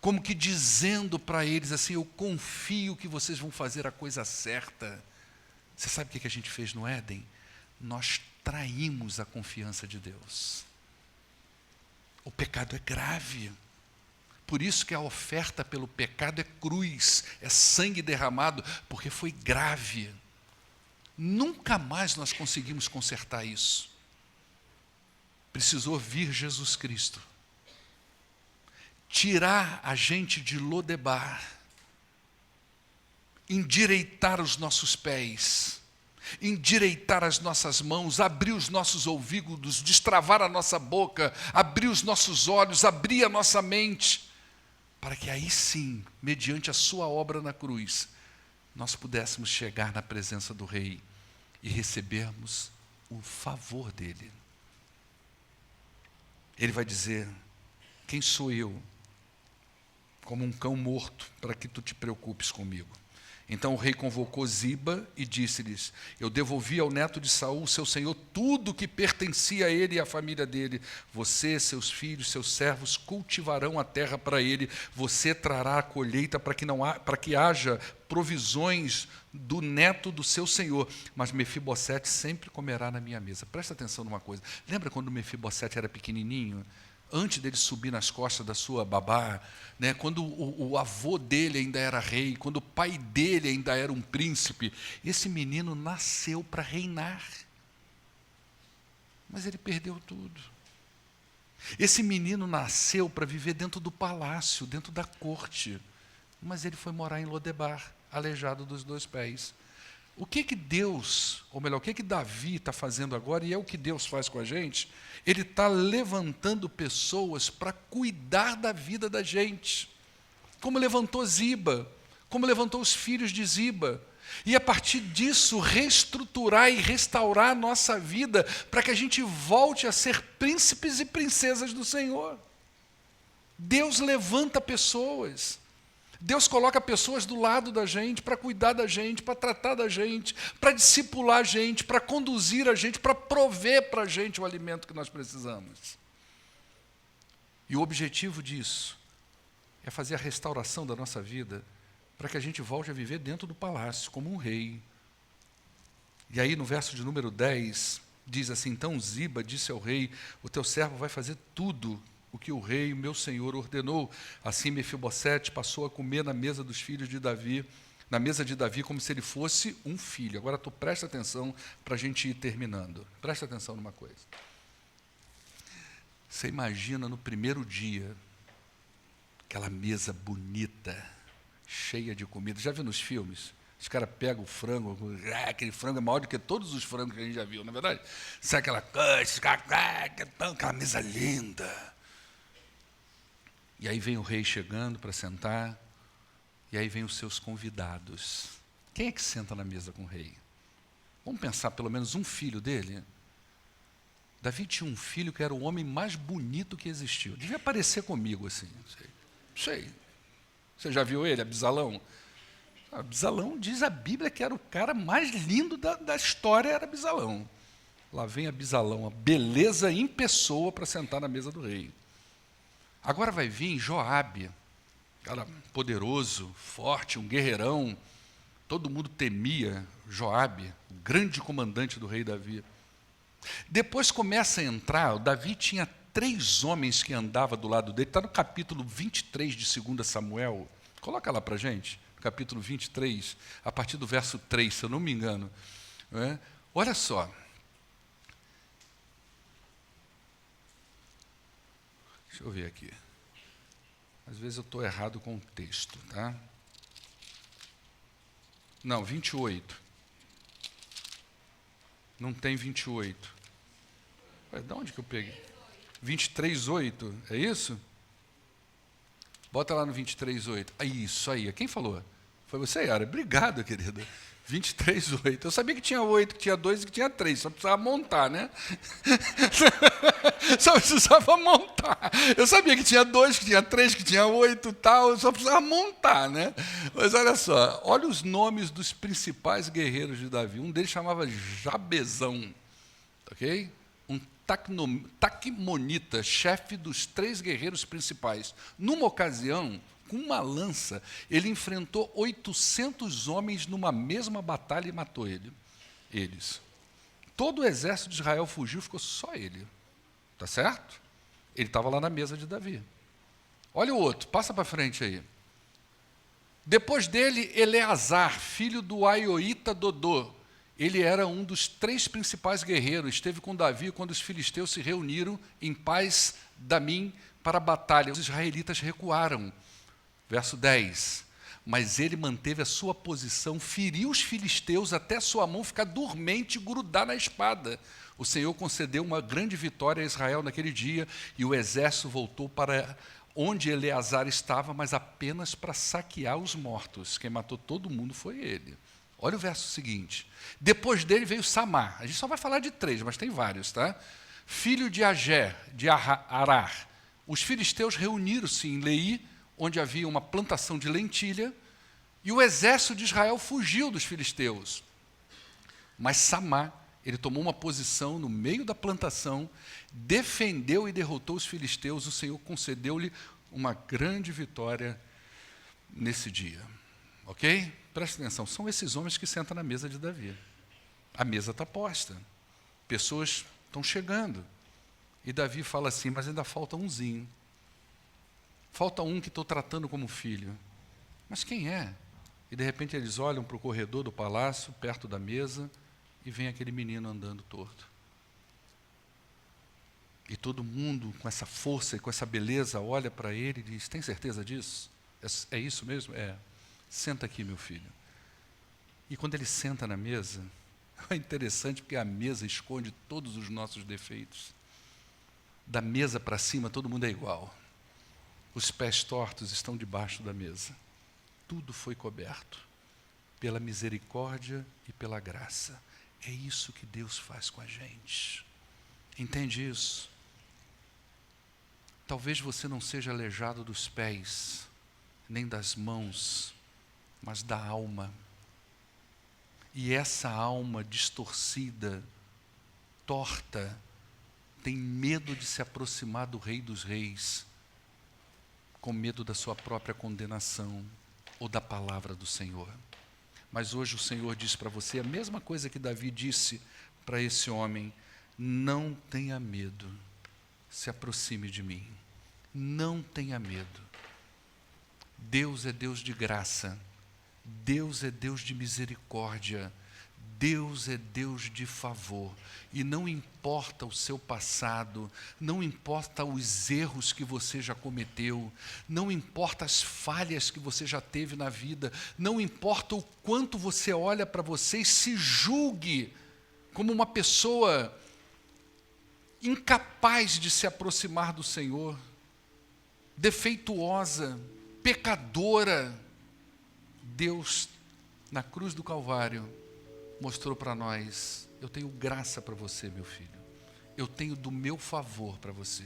como que dizendo para eles assim, eu confio que vocês vão fazer a coisa certa. Você sabe o que a gente fez no Éden? Nós traímos a confiança de Deus. O pecado é grave. Por isso que a oferta pelo pecado é cruz, é sangue derramado, porque foi grave. Nunca mais nós conseguimos consertar isso. Precisou vir Jesus Cristo, tirar a gente de Lodebar, endireitar os nossos pés, endireitar as nossas mãos, abrir os nossos ouvidos, destravar a nossa boca, abrir os nossos olhos, abrir a nossa mente, para que aí sim, mediante a sua obra na cruz, nós pudéssemos chegar na presença do Rei e recebermos o favor dele. Ele vai dizer, quem sou eu, como um cão morto, para que tu te preocupes comigo? Então o rei convocou Ziba e disse-lhes, eu devolvi ao neto de Saul, seu senhor, tudo que pertencia a ele e à família dele. Você, seus filhos, seus servos cultivarão a terra para ele. Você trará a colheita para que haja provisões do neto do seu senhor. Mas Mefibosete sempre comerá na minha mesa. Presta atenção numa coisa. Lembra quando Mefibosete era pequenininho? Antes dele subir nas costas da sua babá, né, quando o avô dele ainda era rei, quando o pai dele ainda era um príncipe, esse menino nasceu para reinar. Mas ele perdeu tudo. Esse menino nasceu para viver dentro do palácio, dentro da corte, mas ele foi morar em Lodebar, aleijado dos dois pés. O que Deus, ou melhor, o que Davi está fazendo agora, e é o que Deus faz com a gente, ele está levantando pessoas para cuidar da vida da gente, como levantou Ziba, como levantou os filhos de Ziba, e a partir disso reestruturar e restaurar a nossa vida, para que a gente volte a ser príncipes e princesas do Senhor. Deus levanta pessoas. Deus coloca pessoas do lado da gente para cuidar da gente, para tratar da gente, para discipular a gente, para conduzir a gente, para prover para a gente o alimento que nós precisamos. E o objetivo disso é fazer a restauração da nossa vida para que a gente volte a viver dentro do palácio, como um rei. E aí no verso de número 10, diz assim: então Ziba disse ao rei, o teu servo vai fazer tudo o que o rei, meu senhor, ordenou. Assim Mefibosete passou a comer na mesa dos filhos de Davi, na mesa de Davi, como se ele fosse um filho. Agora tu presta atenção para a gente ir terminando. Presta atenção numa coisa. Você imagina no primeiro dia, aquela mesa bonita, cheia de comida. Já viu nos filmes? Os caras pegam o frango, aquele frango é maior do que todos os frangos que a gente já viu, não é verdade? Sai aquela coisa, aquela mesa linda. E aí vem o rei chegando para sentar, e aí vem os seus convidados. Quem é que senta na mesa com o rei? Vamos pensar pelo menos um filho dele. Davi tinha um filho que era o homem mais bonito que existiu. Devia parecer comigo assim, não sei. Você já viu ele, Abisalão? Abisalão, diz a Bíblia que era o cara mais lindo da história, era Abisalão. Lá vem Abisalão, a beleza em pessoa para sentar na mesa do rei. Agora vai vir Joabe, cara poderoso, forte, um guerreirão. Todo mundo temia Joabe, o grande comandante do rei Davi. Depois começa a entrar, o Davi tinha 3 homens que andavam do lado dele. Está no capítulo 23 de 2 Samuel. Coloca lá para a gente, capítulo 23, a partir do verso 3, se eu não me engano. Olha só. Deixa eu ver aqui. Às vezes eu estou errado com o texto, tá? Não, 28. Não tem 28. Ué, de onde que eu peguei? 23:8, é isso? Bota lá no 23:8. Isso aí. Quem falou? Foi você, Yara? Obrigado, querida. 23:8. Eu sabia que tinha 8, que tinha 2 e que tinha 3. Só precisava montar, né? Só precisava montar. Eu sabia que tinha 2, que tinha 3, que tinha 8 e tal. Só precisava montar, né? Mas olha só. Olha os nomes dos principais guerreiros de Davi. Um deles chamava Jabezão. Ok? Um taquimonita, chefe dos 3 guerreiros principais. Numa ocasião, com uma lança, ele enfrentou 800 homens numa mesma batalha e matou eles. Todo o exército de Israel fugiu, ficou só ele. Tá certo? Ele estava lá na mesa de Davi. Olha o outro, passa para frente aí. Depois dele, Eleazar, filho do Aioíta Dodô. Ele era um dos 3 principais guerreiros, esteve com Davi quando os filisteus se reuniram em paz Damim para a batalha. Os israelitas recuaram. Verso 10. Mas ele manteve a sua posição, feriu os filisteus até sua mão ficar dormente e grudar na espada. O Senhor concedeu uma grande vitória a Israel naquele dia, e o exército voltou para onde Eleazar estava, mas apenas para saquear os mortos. Quem matou todo mundo foi ele. Olha o verso seguinte. Depois dele veio Samar. A gente só vai falar de 3, mas tem vários, tá? Filho de Agé, de Arar. Os filisteus reuniram-se em Lei, onde havia uma plantação de lentilha, e o exército de Israel fugiu dos filisteus. Mas Samar, ele tomou uma posição no meio da plantação, defendeu e derrotou os filisteus. O Senhor concedeu-lhe uma grande vitória nesse dia. Ok? Presta atenção, são esses homens que sentam na mesa de Davi. A mesa está posta, pessoas estão chegando. E Davi fala assim, mas ainda falta umzinho. Falta um que estou tratando como filho. Mas quem é? E de repente eles olham para o corredor do palácio, perto da mesa, e vem aquele menino andando torto. E todo mundo, com essa força e com essa beleza, olha para ele e diz, tem certeza disso? É isso mesmo? É. Senta aqui, meu filho. E quando ele senta na mesa, é interessante porque a mesa esconde todos os nossos defeitos. Da mesa para cima, todo mundo é igual. Os pés tortos estão debaixo da mesa. Tudo foi coberto pela misericórdia e pela graça. É isso que Deus faz com a gente. Entende isso? Talvez você não seja aleijado dos pés, nem das mãos, mas da alma. E essa alma distorcida, torta, tem medo de se aproximar do Rei dos Reis, com medo da sua própria condenação ou da palavra do Senhor. Mas hoje o Senhor diz para você a mesma coisa que Davi disse para esse homem: não tenha medo, se aproxime de mim. Não tenha medo. Deus é Deus de graça, Deus é Deus de misericórdia, Deus é Deus de favor. E não importa o seu passado, não importa os erros que você já cometeu, não importa as falhas que você já teve na vida, não importa o quanto você olha para você e se julgue como uma pessoa incapaz de se aproximar do Senhor, defeituosa, pecadora. Deus, na cruz do Calvário, mostrou para nós: eu tenho graça para você, meu filho. Eu tenho do meu favor para você.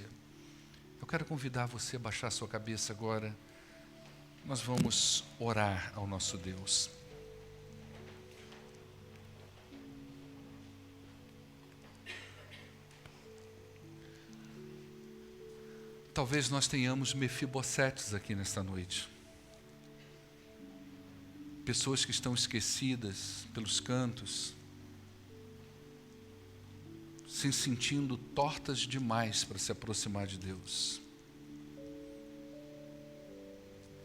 Eu quero convidar você a baixar sua cabeça agora. Nós vamos orar ao nosso Deus. Talvez nós tenhamos Mefibosetes aqui nesta noite. Pessoas que estão esquecidas pelos cantos, se sentindo tortas demais para se aproximar de Deus.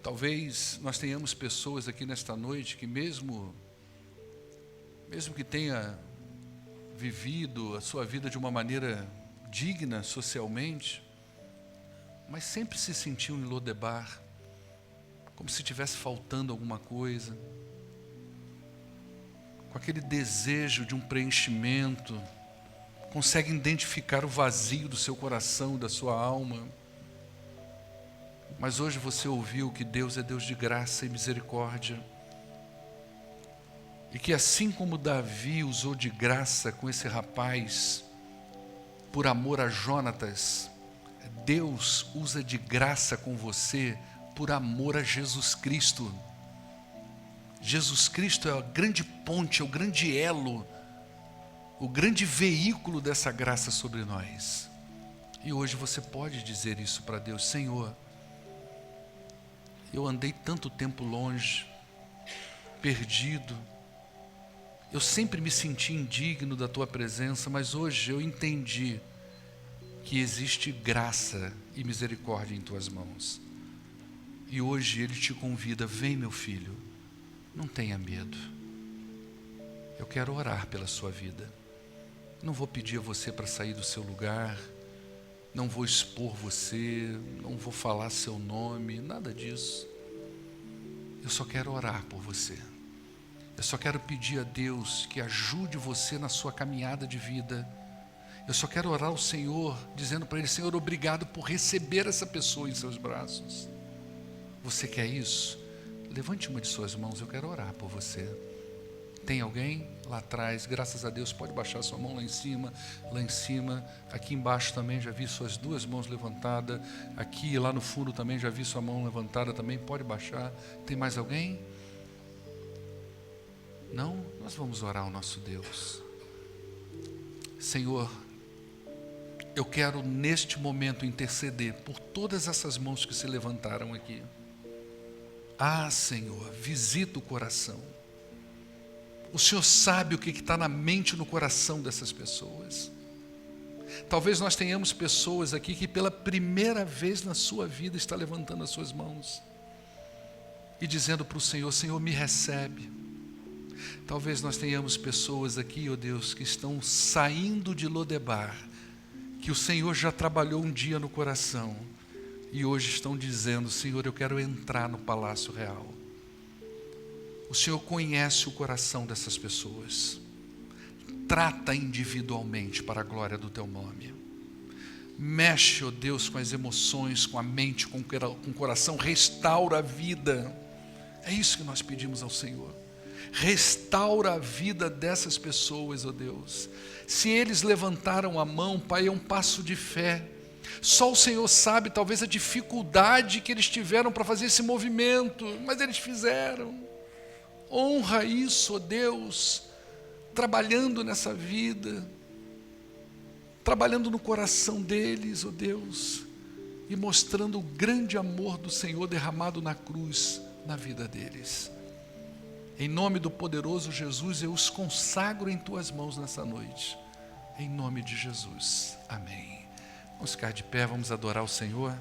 Talvez nós tenhamos pessoas aqui nesta noite que mesmo que tenha vivido a sua vida de uma maneira digna socialmente, mas sempre se sentiu em Lodebar, como se tivesse faltando alguma coisa, com aquele desejo de um preenchimento, consegue identificar o vazio do seu coração, da sua alma. Mas hoje você ouviu que Deus é Deus de graça e misericórdia, e que assim como Davi usou de graça com esse rapaz, por amor a Jonatas, Deus usa de graça com você por amor a Jesus Cristo. Jesus Cristo é a grande ponte, é o grande elo, o grande veículo dessa graça sobre nós. E hoje você pode dizer isso para Deus: Senhor, eu andei tanto tempo longe, perdido, eu sempre me senti indigno da Tua presença, mas hoje eu entendi que existe graça e misericórdia em Tuas mãos. E hoje Ele te convida: vem, meu filho, não tenha medo. Eu quero orar pela sua vida. Não vou pedir a você para sair do seu lugar, não vou expor você, não vou falar seu nome, nada disso. Eu só quero orar por você. Eu só quero pedir a Deus que ajude você na sua caminhada de vida. Eu só quero orar ao Senhor, dizendo para Ele: Senhor, obrigado por receber essa pessoa em seus braços. Você quer isso? Levante uma de suas mãos, eu quero orar por você. Tem alguém lá atrás? Graças a Deus, pode baixar sua mão lá em cima, aqui embaixo também já vi suas duas mãos levantadas, aqui lá no fundo também já vi sua mão levantada também, pode baixar. Tem mais alguém? Não? Nós vamos orar ao nosso Deus. Senhor, eu quero neste momento interceder por todas essas mãos que se levantaram aqui. Ah, Senhor, visita o coração. O Senhor sabe o que está na mente e no coração dessas pessoas. Talvez nós tenhamos pessoas aqui que pela primeira vez na sua vida está levantando as suas mãos e dizendo para o Senhor: Senhor, me recebe. Talvez nós tenhamos pessoas aqui, ó Deus, que estão saindo de Lodebar, que o Senhor já trabalhou um dia no coração, e hoje estão dizendo: Senhor, eu quero entrar no Palácio Real. O Senhor conhece o coração dessas pessoas. Trata individualmente para a glória do Teu nome. Mexe, ó Deus, com as emoções, com a mente, com o coração. Restaura a vida. É isso que nós pedimos ao Senhor. Restaura a vida dessas pessoas, ó Deus. Se eles levantaram a mão, Pai, é um passo de fé. Só o Senhor sabe, talvez, a dificuldade que eles tiveram para fazer esse movimento, mas eles fizeram. Honra isso, ó Deus, trabalhando nessa vida, trabalhando no coração deles, ó Deus, e mostrando o grande amor do Senhor derramado na cruz, na vida deles. Em nome do poderoso Jesus, eu os consagro em Tuas mãos nessa noite. Em nome de Jesus. Amém. Vamos ficar de pé, vamos adorar o Senhor.